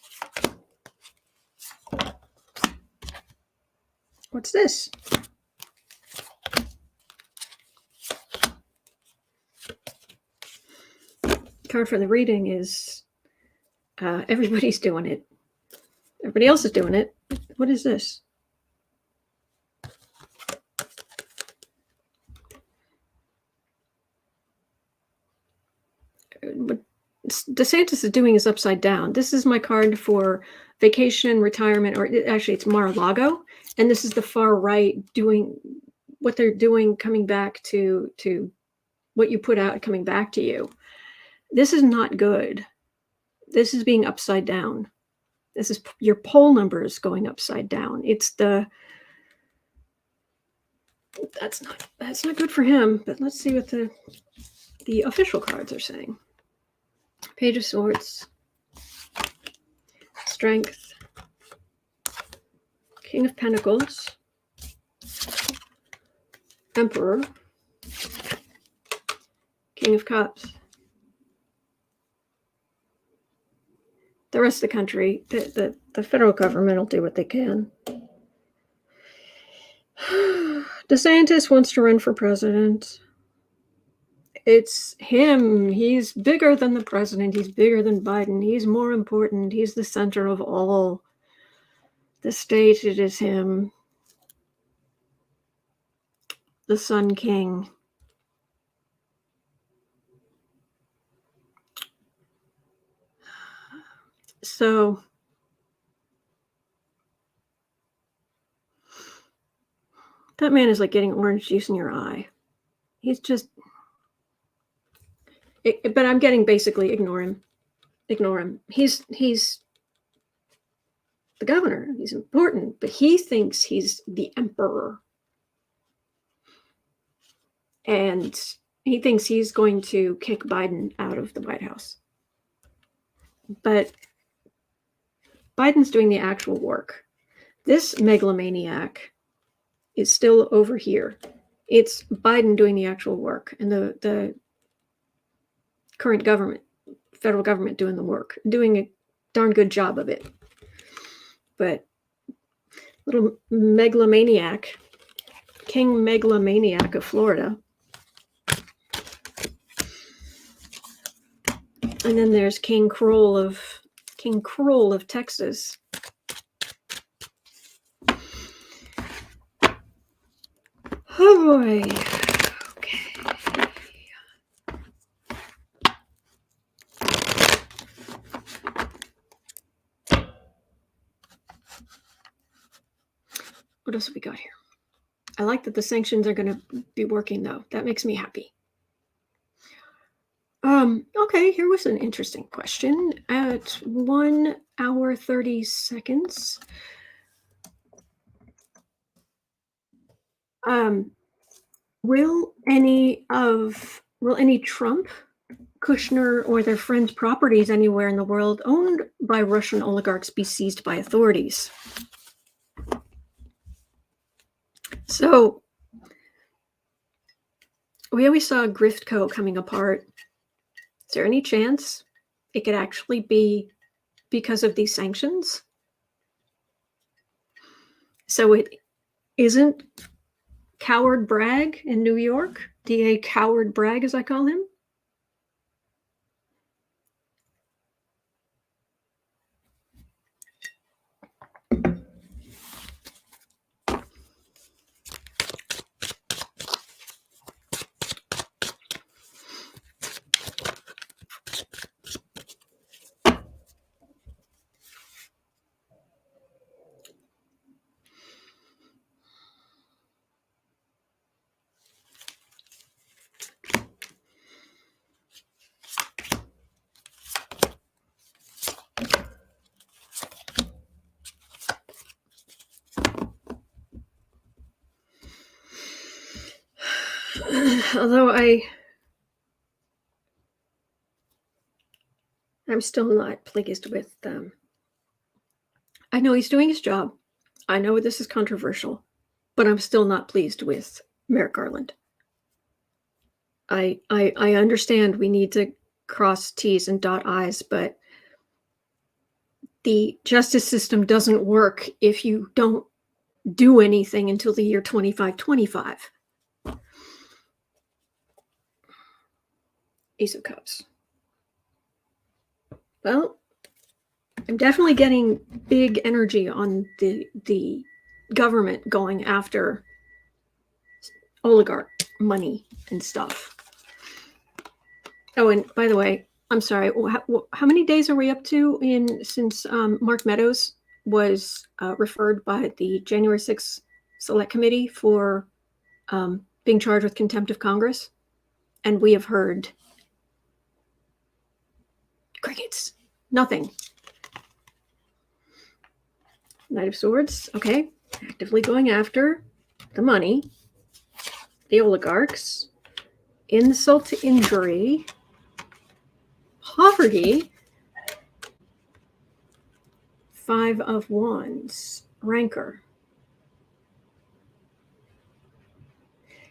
What's this? Card for the reading is everybody's doing it. Everybody else is doing it. What is this? What DeSantis is doing is upside down. This is my card for vacation, retirement, or actually it's Mar-a-Lago. And this is the far right doing what they're doing, coming back to what you put out, coming back to you. This is not good. This is being upside down. This is your poll numbers going upside down. That's not good for him. But let's see what the official cards are saying. Page of Swords, Strength, King of Pentacles, Emperor, King of Cups. The rest of the country, the federal government will do what they can. DeSantis wants to run for president. It's him. He's bigger than the president. He's bigger than Biden. He's more important. He's the center of all. The state, it is him. The Sun King. So that man is like getting orange juice in your eye. He's just... but I'm getting basically ignore him. Ignore him. He's the governor. He's important, but he thinks he's the emperor. And he thinks he's going to kick Biden out of the White House. But Biden's doing the actual work. This megalomaniac is still over here. It's Biden doing the actual work. And the current government, federal government doing the work, doing a darn good job of it. But little megalomaniac, King Megalomaniac of Florida. And then there's King Cruel of Texas. Oh boy. Okay. What else have we got here? I like that the sanctions are going to be working, though. That makes me happy. Okay, here was an interesting question. At 1 hour 30 seconds, will any Trump, Kushner, or their friends' properties anywhere in the world owned by Russian oligarchs be seized by authorities? So we always saw Griftco coming apart. Is there any chance it could actually be because of these sanctions? So it isn't Coward Bragg in New York, DA Coward Bragg, as I call him? Although I'm still not pleased with I know he's doing his job. I know this is controversial, but I'm still not pleased with Merrick Garland. I understand we need to cross T's and dot I's, but the justice system doesn't work if you don't do anything until the year 2525. Ace of Cups. Well, I'm definitely getting big energy on the government going after oligarch money and stuff. Oh, and by the way, I'm sorry. How many days are we up to since Mark Meadows was referred by the January 6th Select Committee for being charged with contempt of Congress? And we have heard crickets. Nothing. Knight of Swords. Okay. Actively going after the money, the oligarchs, insult to injury, poverty, 5 of Wands, rancor.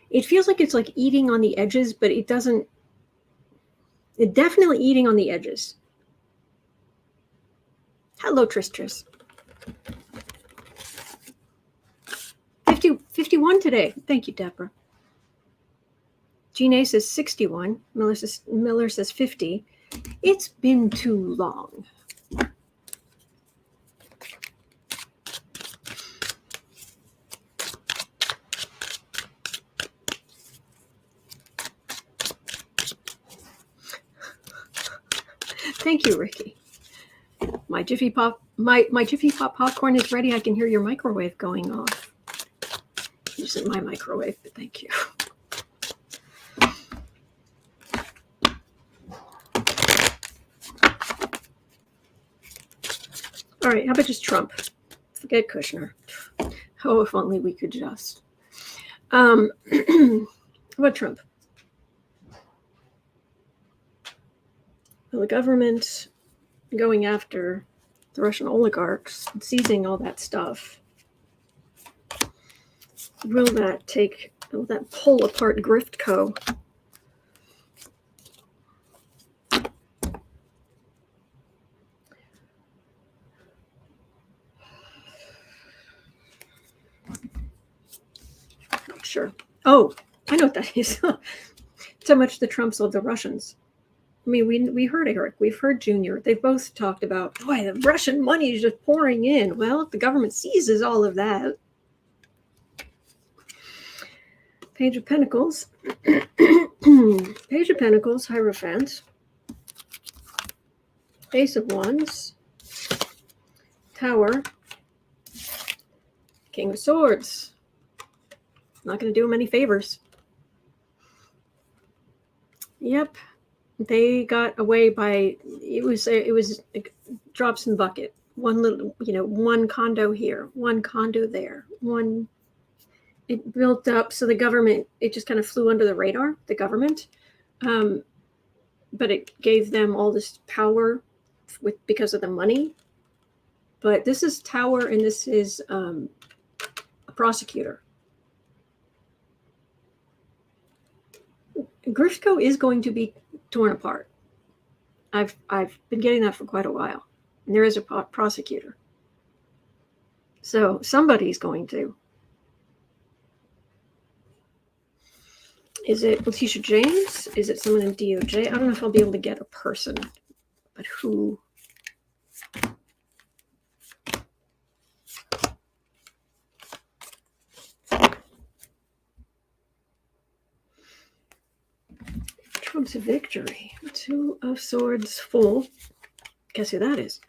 It feels like it's like eating on the edges, but it doesn't. It's definitely eating on the edges. Hello, Tris. 51 today. Thank you, Deborah. Jean A says 61. Miller says 50. It's been too long. Thank you, Ricky. My Jiffy Pop popcorn is ready. I can hear your microwave going off. It isn't my microwave, but thank you. All right, how about just Trump? Forget Kushner. Oh, if only we could just. How about Trump? Well, the government going after the Russian oligarchs, seizing all that stuff. Will that pull apart Griftco? Sure. Oh, I know what that is. So much the Trumps love the Russians. I mean, we heard Eric, we've heard Junior. They've both talked about, boy, the Russian money is just pouring in. Well, if the government seizes all of that. Page of Pentacles. Page of Pentacles, Hierophant. Ace of Wands. Tower. King of Swords. Not going to do him any favors. Yep. They got away by, it was like drops in the bucket. One little, one condo here, one condo there, one, it built up. So the government, it just kind of flew under the radar, the government. But it gave them all this power because of the money. But this is Tower, and this is a prosecutor. Grishko is going to be torn apart. I've been getting that for quite a while. And there is a prosecutor. So somebody's going to. Is it Letitia James? Is it someone in DOJ? I don't know if I'll be able to get a person, but who? Trump's victory. Two of Swords full. Guess who that is?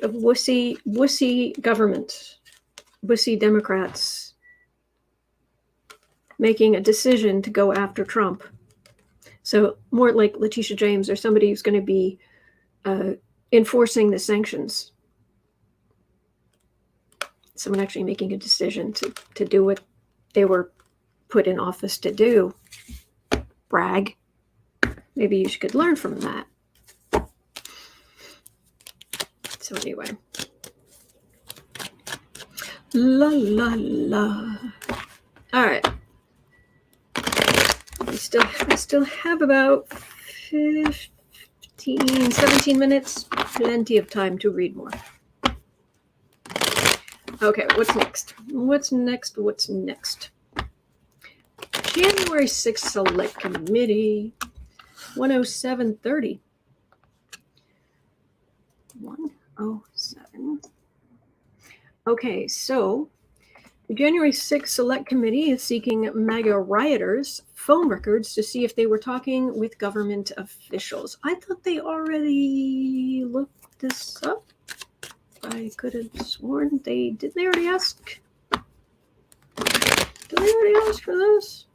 Of wussy government. Wussy Democrats making a decision to go after Trump. So more like Letitia James or somebody who's going to be enforcing the sanctions. Someone actually making a decision to do what they were put in office to do. Brag. Maybe you could learn from that. So anyway. La la la. All right. I still have about 17 minutes. Plenty of time to read more. Okay, what's next? What's next? January 6th Select Committee. 10730. 107. Okay, so the January 6th Select Committee is seeking MAGA rioters' phone records to see if they were talking with government officials. I thought they already looked this up. I could have sworn they did. They already ask? Did they already ask for this?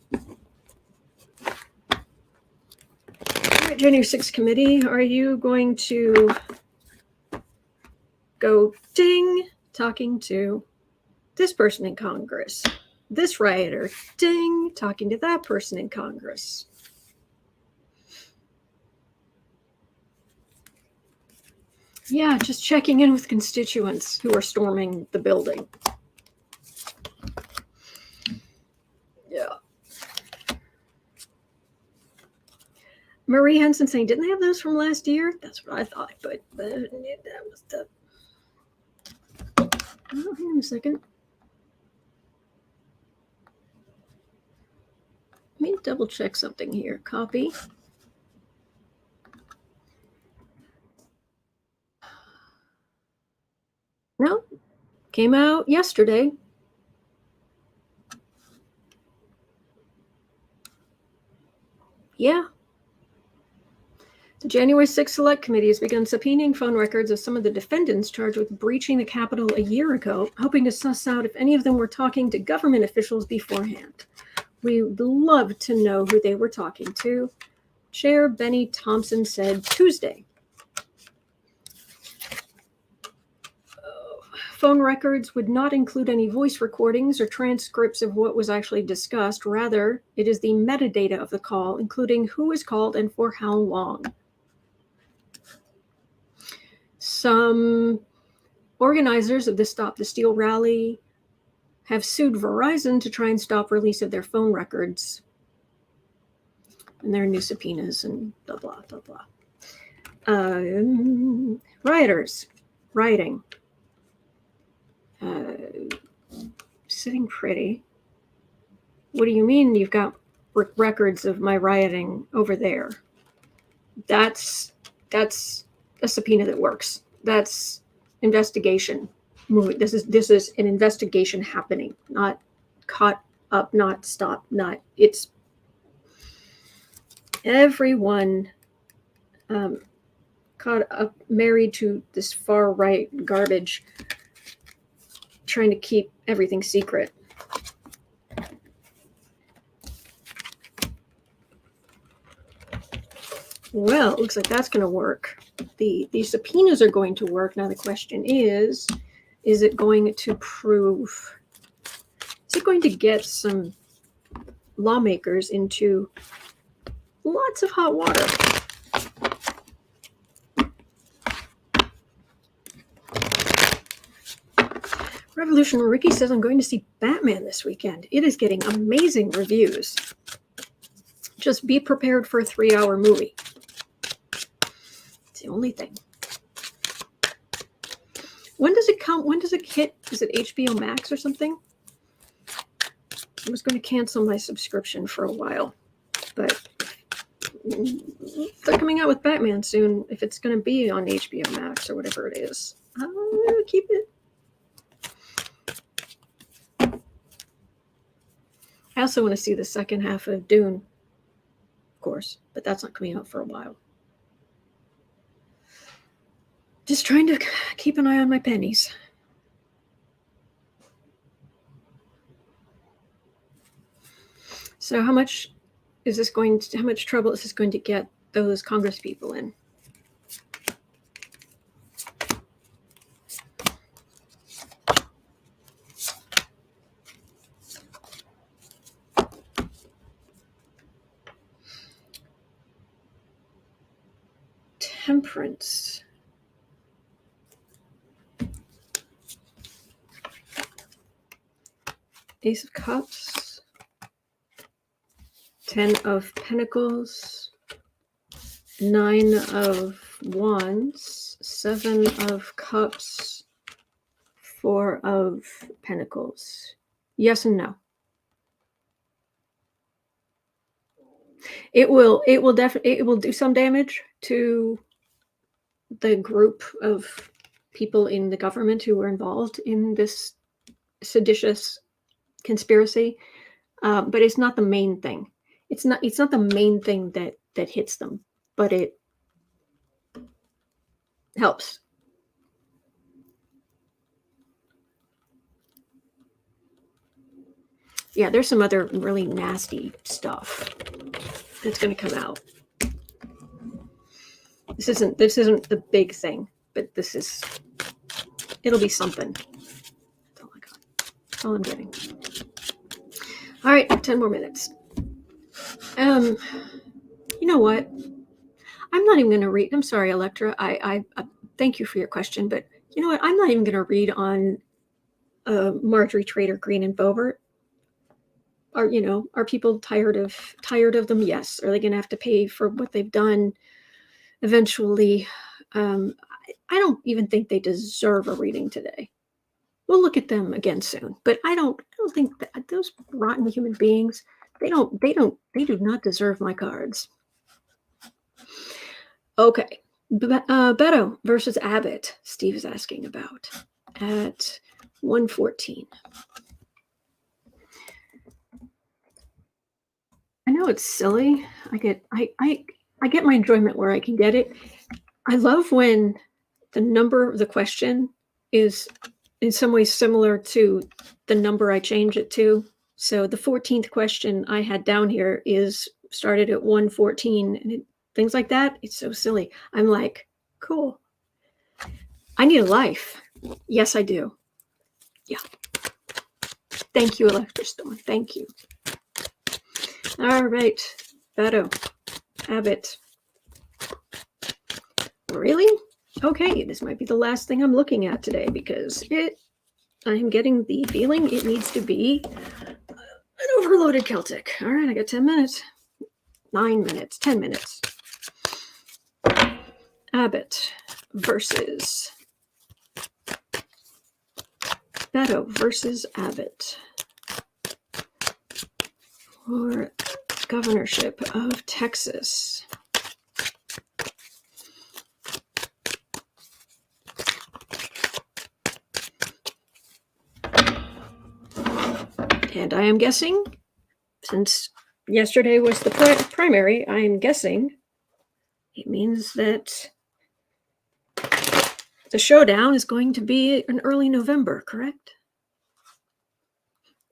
January 6th Committee, are you going to go ding, talking to this person in Congress, this rioter, ding, talking to that person in Congress? Yeah, just checking in with constituents who are storming the building. Yeah. Marie Henson saying, didn't they have those from last year? That's what I thought, but that was the... Oh, hang on a second. Let me double check something here. Copy. No, came out yesterday. Yeah. The January 6th Select Committee has begun subpoenaing phone records of some of the defendants charged with breaching the Capitol a year ago, hoping to suss out if any of them were talking to government officials beforehand. We would love to know who they were talking to. Chair Benny Thompson said Tuesday. Phone records would not include any voice recordings or transcripts of what was actually discussed. Rather, it is the metadata of the call, including who was called and for how long. Some organizers of the Stop the Steal rally have sued Verizon to try and stop release of their phone records and their new subpoenas and blah, blah, blah, blah. Rioters, rioting. Sitting pretty. What do you mean you've got records of my rioting over there? That's a subpoena that works. That's investigation. This is an investigation happening, not caught up, not stopped, not it's everyone caught up, married to this far right garbage, trying to keep everything secret. Well, it looks like that's going to work. The subpoenas are going to work. Now the question is it going to prove, is it going to get some lawmakers into lots of hot water? Revolution Ricky says, I'm going to see Batman this weekend. It is getting amazing reviews. Just be prepared for a 3-hour movie. It's the only thing. When does it come? When does it hit? Is it HBO Max or something? I was going to cancel my subscription for a while, but they're coming out with Batman soon. If it's going to be on HBO Max or whatever it is, I'm going to keep it. I also want to see the second half of Dune, of course, but that's not coming out for a while. Just trying to keep an eye on my pennies. So how much is this going to, how much trouble is this going to get those Congress people in? Temperance. Ace of Cups, 10 of Pentacles, 9 of Wands, 7 of Cups, 4 of Pentacles. Yes and no. It will do some damage to the group of people in the government who were involved in this seditious conspiracy, but it's not the main thing. It's not the main thing that hits them, but it helps. Yeah, there's some other really nasty stuff that's going to come out. This isn't the big thing, but it'll be something. That's all I got. That's all I'm getting. All right, 10 more minutes. You know what? I'm not even going to read. I'm sorry, Electra. I thank you for your question, but you know what? I'm not even going to read on Marjorie Trader Green and Boebert. Are people tired of them? Yes. Are they going to have to pay for what they've done eventually? I don't even think they deserve a reading today. We'll look at them again soon, but I don't think that those rotten human beings, they do not deserve my cards. Okay. Beto versus Abbott, Steve is asking about at 114. I know it's silly. I get my enjoyment where I can get it. I love when the number of the question is in some ways similar to the number I change it to. So the 14th question I had down here started at 114, and things like that. It's so silly. I'm like, cool. I need a life. Yes, I do. Yeah. Thank you, Electrostone. Thank you. All right, Beto, Abbott. Really? Okay, this might be the last thing I'm looking at today because I'm getting the feeling it needs to be an overloaded Celtic. All right, I got 10 minutes. 9 minutes, 10 minutes. Abbott versus Beto versus Abbott. for governorship of Texas. And I am guessing, since yesterday was the primary, I am guessing it means that the showdown is going to be in early November, correct?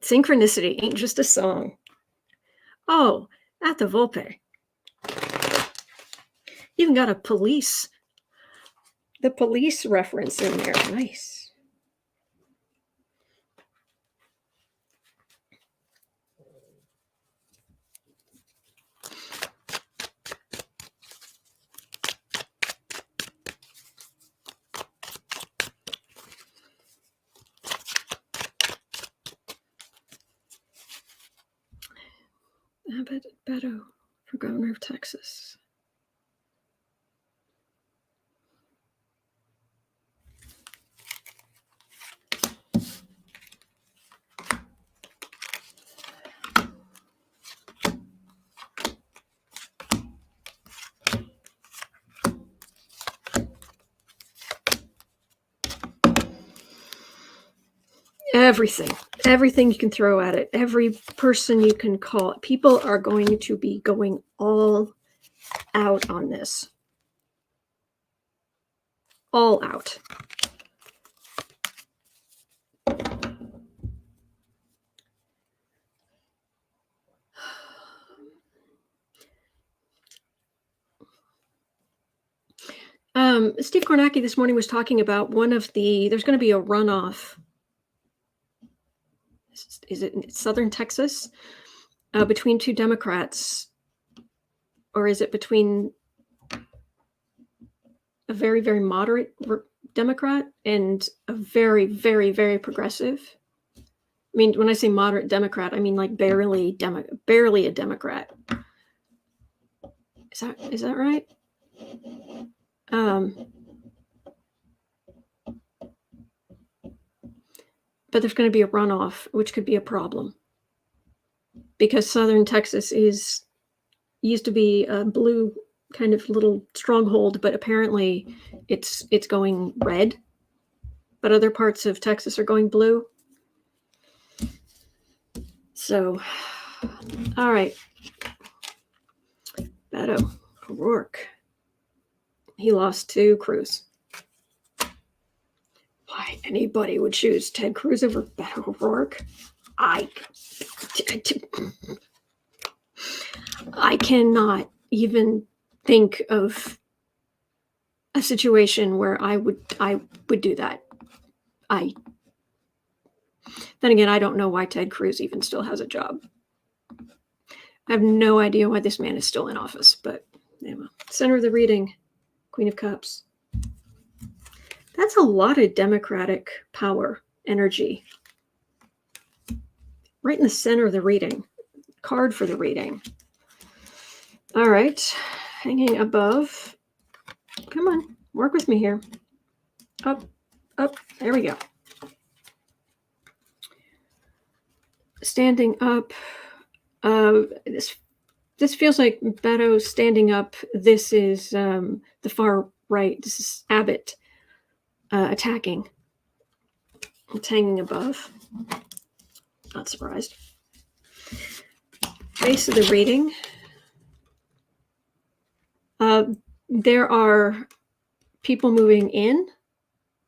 Synchronicity ain't just a song. Oh, at the Volpe. Even got a police reference in there. Nice. Abbott, Beto for governor of Texas. Everything you can throw at it, every person you can call. People are going to be going all out on this. All out. Steve Kornacki this morning was talking about there's going to be a runoff. Is it in Southern Texas? Between two Democrats, or is it between a very, very moderate Democrat and a very, very, very progressive? I mean, when I say moderate Democrat, I mean like barely a Democrat. Is that right? But there's going to be a runoff, which could be a problem, because Southern Texas used to be a blue kind of little stronghold, but apparently it's going red. But other parts of Texas are going blue. So, all right, Beto O'Rourke. He lost to Cruz. Why anybody would choose Ted Cruz over Beto O'Rourke? I cannot even think of a situation where I would do that. Then again, I don't know why Ted Cruz even still has a job. I have no idea why this man is still in office, but anyway. Center of the reading, Queen of Cups. That's a lot of Democratic power, energy. Right in the center of the reading. Card for the reading. All right. Hanging above. Come on. Work with me here. Up. There we go. Standing up. This feels like Beto standing up. This is the far right. This is Abbott attacking. It's hanging above. Not surprised. Base of the reading. There are people moving in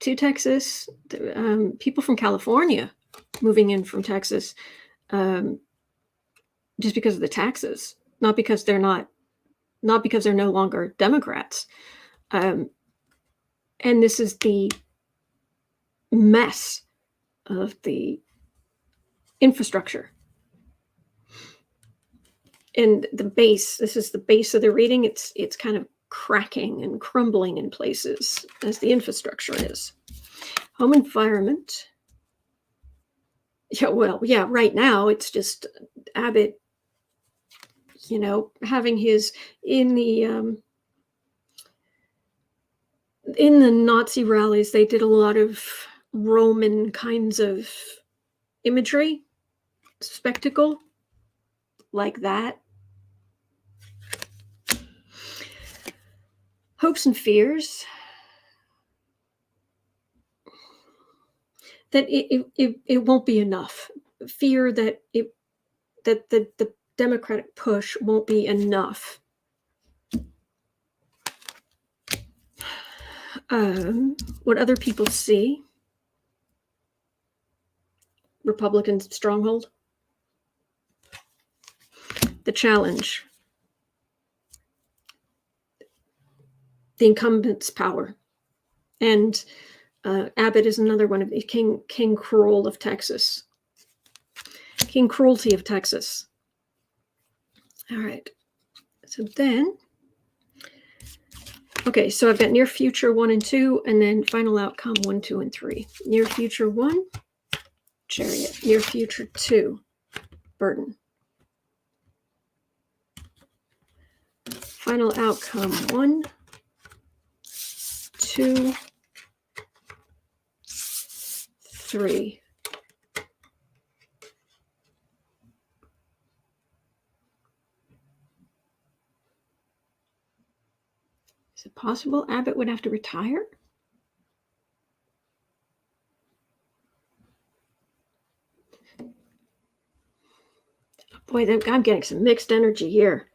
to Texas. People from California moving in from Texas. Just because of the taxes, not because they're no longer Democrats. And this is the mess of the infrastructure. And the base, this is the base of the reading. It's kind of cracking and crumbling in places as the infrastructure is. Home environment. Yeah, right now it's just Abbott, having his in the Nazi rallies, they did a lot of Roman kinds of imagery, spectacle. like that. Hopes and fears that it won't be enough. Fear that the Democratic push won't be enough. What other people see. Republican stronghold. The challenge. The incumbent's power. And Abbott is another one of the King Cruel of Texas. King Cruelty of Texas. All right. So then, okay, so I've got near future 1 and 2, and then final outcome 1, 2, and 3. Near future 1, Chariot. Near future 2, Burden. Final outcome 1, 2, 3. Is it possible Abbott would have to retire? Boy, I'm getting some mixed energy here.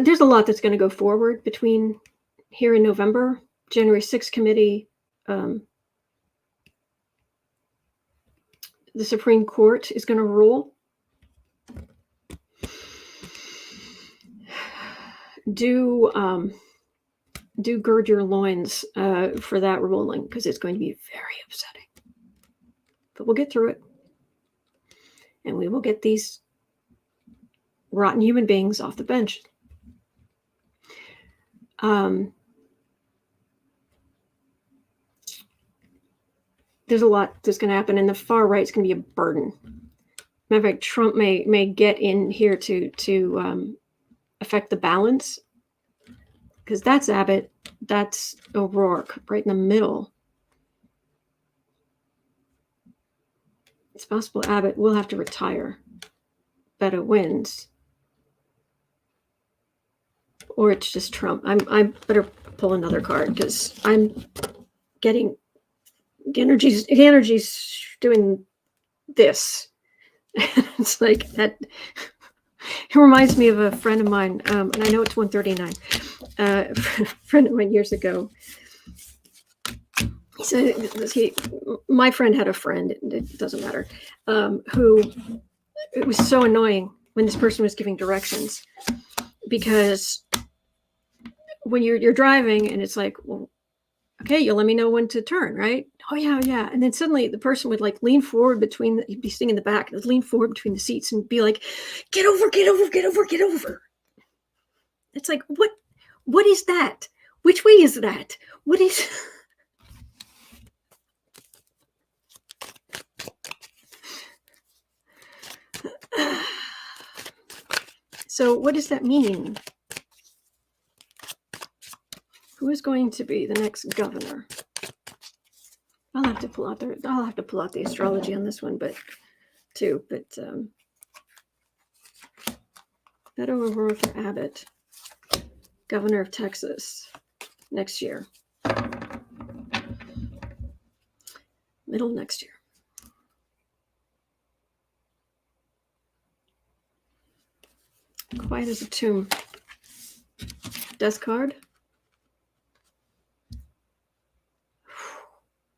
There's a lot that's going to go forward between here in November. January 6th committee, the Supreme Court is going to rule. Do gird your loins for that ruling, because it's going to be very upsetting. But we'll get through it. And we will get these rotten human beings off the bench. There's a lot that's going to happen, and the far right is going to be a burden. Matter of fact, Trump may get in here to affect the balance, because that's Abbott, that's O'Rourke, right in the middle. It's possible Abbott will have to retire. Beto wins. Or it's just Trump. I better pull another card, because I'm getting the energy's doing this. It's like that. It reminds me of a friend of mine, and I know it's 1:39. A friend of mine years ago. He said my friend had a friend. It doesn't matter. Who it was so annoying when this person was giving directions, because when you're driving and it's like, well, okay, you'll let me know when to turn, right? Oh yeah. And then suddenly the person would like lean forward he'd be sitting in the back, and lean forward between the seats and be like, get over. It's like, what is that? Which way is that? What is... So what does that mean? Who is going to be the next governor? I'll have to pull out the astrology on this one, but Beto O'Rourke for Abbott, governor of Texas next year, middle of next year. Quiet as a tomb. Death card.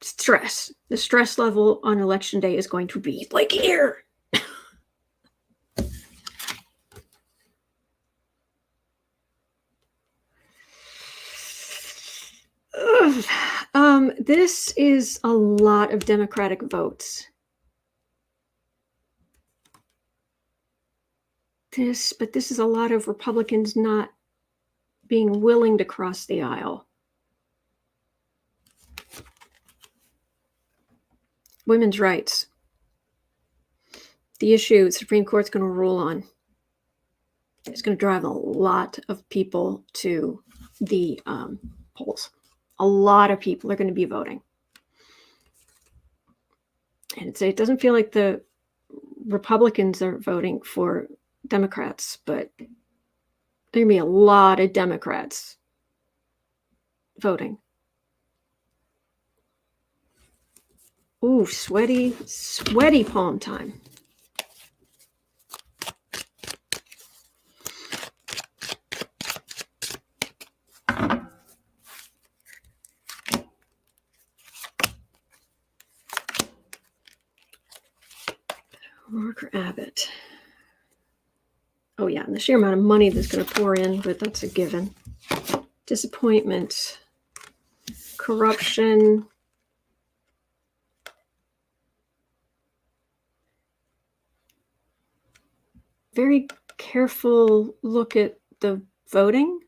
Stress. The stress level on election day is going to be like here. This is a lot of Democratic votes. But this is a lot of Republicans not being willing to cross the aisle. Women's rights. The issue the Supreme Court's going to rule on. It's going to drive a lot of people to the polls. A lot of people are going to be voting. And it doesn't feel like the Republicans are voting for Democrats, but there's going to be a lot of Democrats voting. Ooh, sweaty palm time. Mark Abbott. Oh yeah, and the sheer amount of money that's going to pour in, but that's a given. Disappointment, corruption. Very careful look at the voting.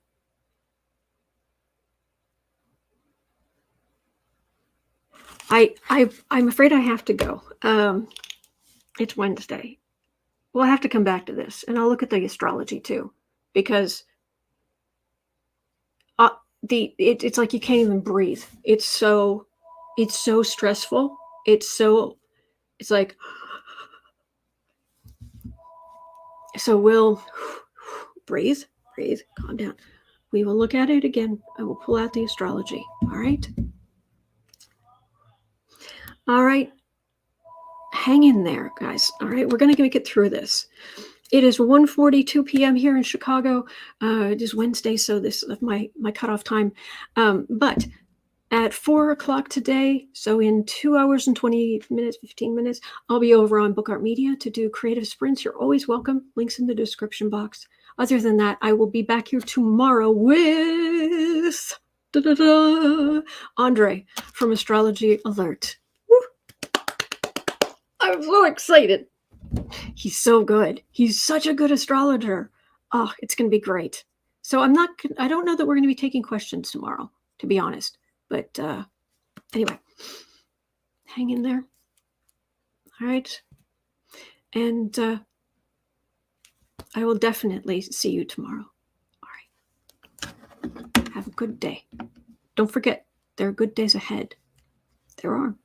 I'm afraid I have to go. It's Wednesday. Well, I have to come back to this, and I'll look at the astrology too, because it's like you can't even breathe. It's so stressful. It's like, so we'll breathe, calm down. We will look at it again. I will pull out the astrology. All right. All right. Hang in there, guys. All right. We're going to make it through this. It is 1:42 p.m. here in Chicago. It is Wednesday, so this is my cutoff time. But at 4 o'clock today, so in 2 hours and 20 minutes, 15 minutes, I'll be over on Book Art Media to do creative sprints. You're always welcome. Links in the description box. Other than that, I will be back here tomorrow with Andre from Astrology Alert. Woo. I'm so excited. He's so good. He's such a good astrologer. Oh, it's going to be great. So I don't know that we're going to be taking questions tomorrow, to be honest. But anyway, hang in there. All right. And I will definitely see you tomorrow. All right. Have a good day. Don't forget, there are good days ahead. There are.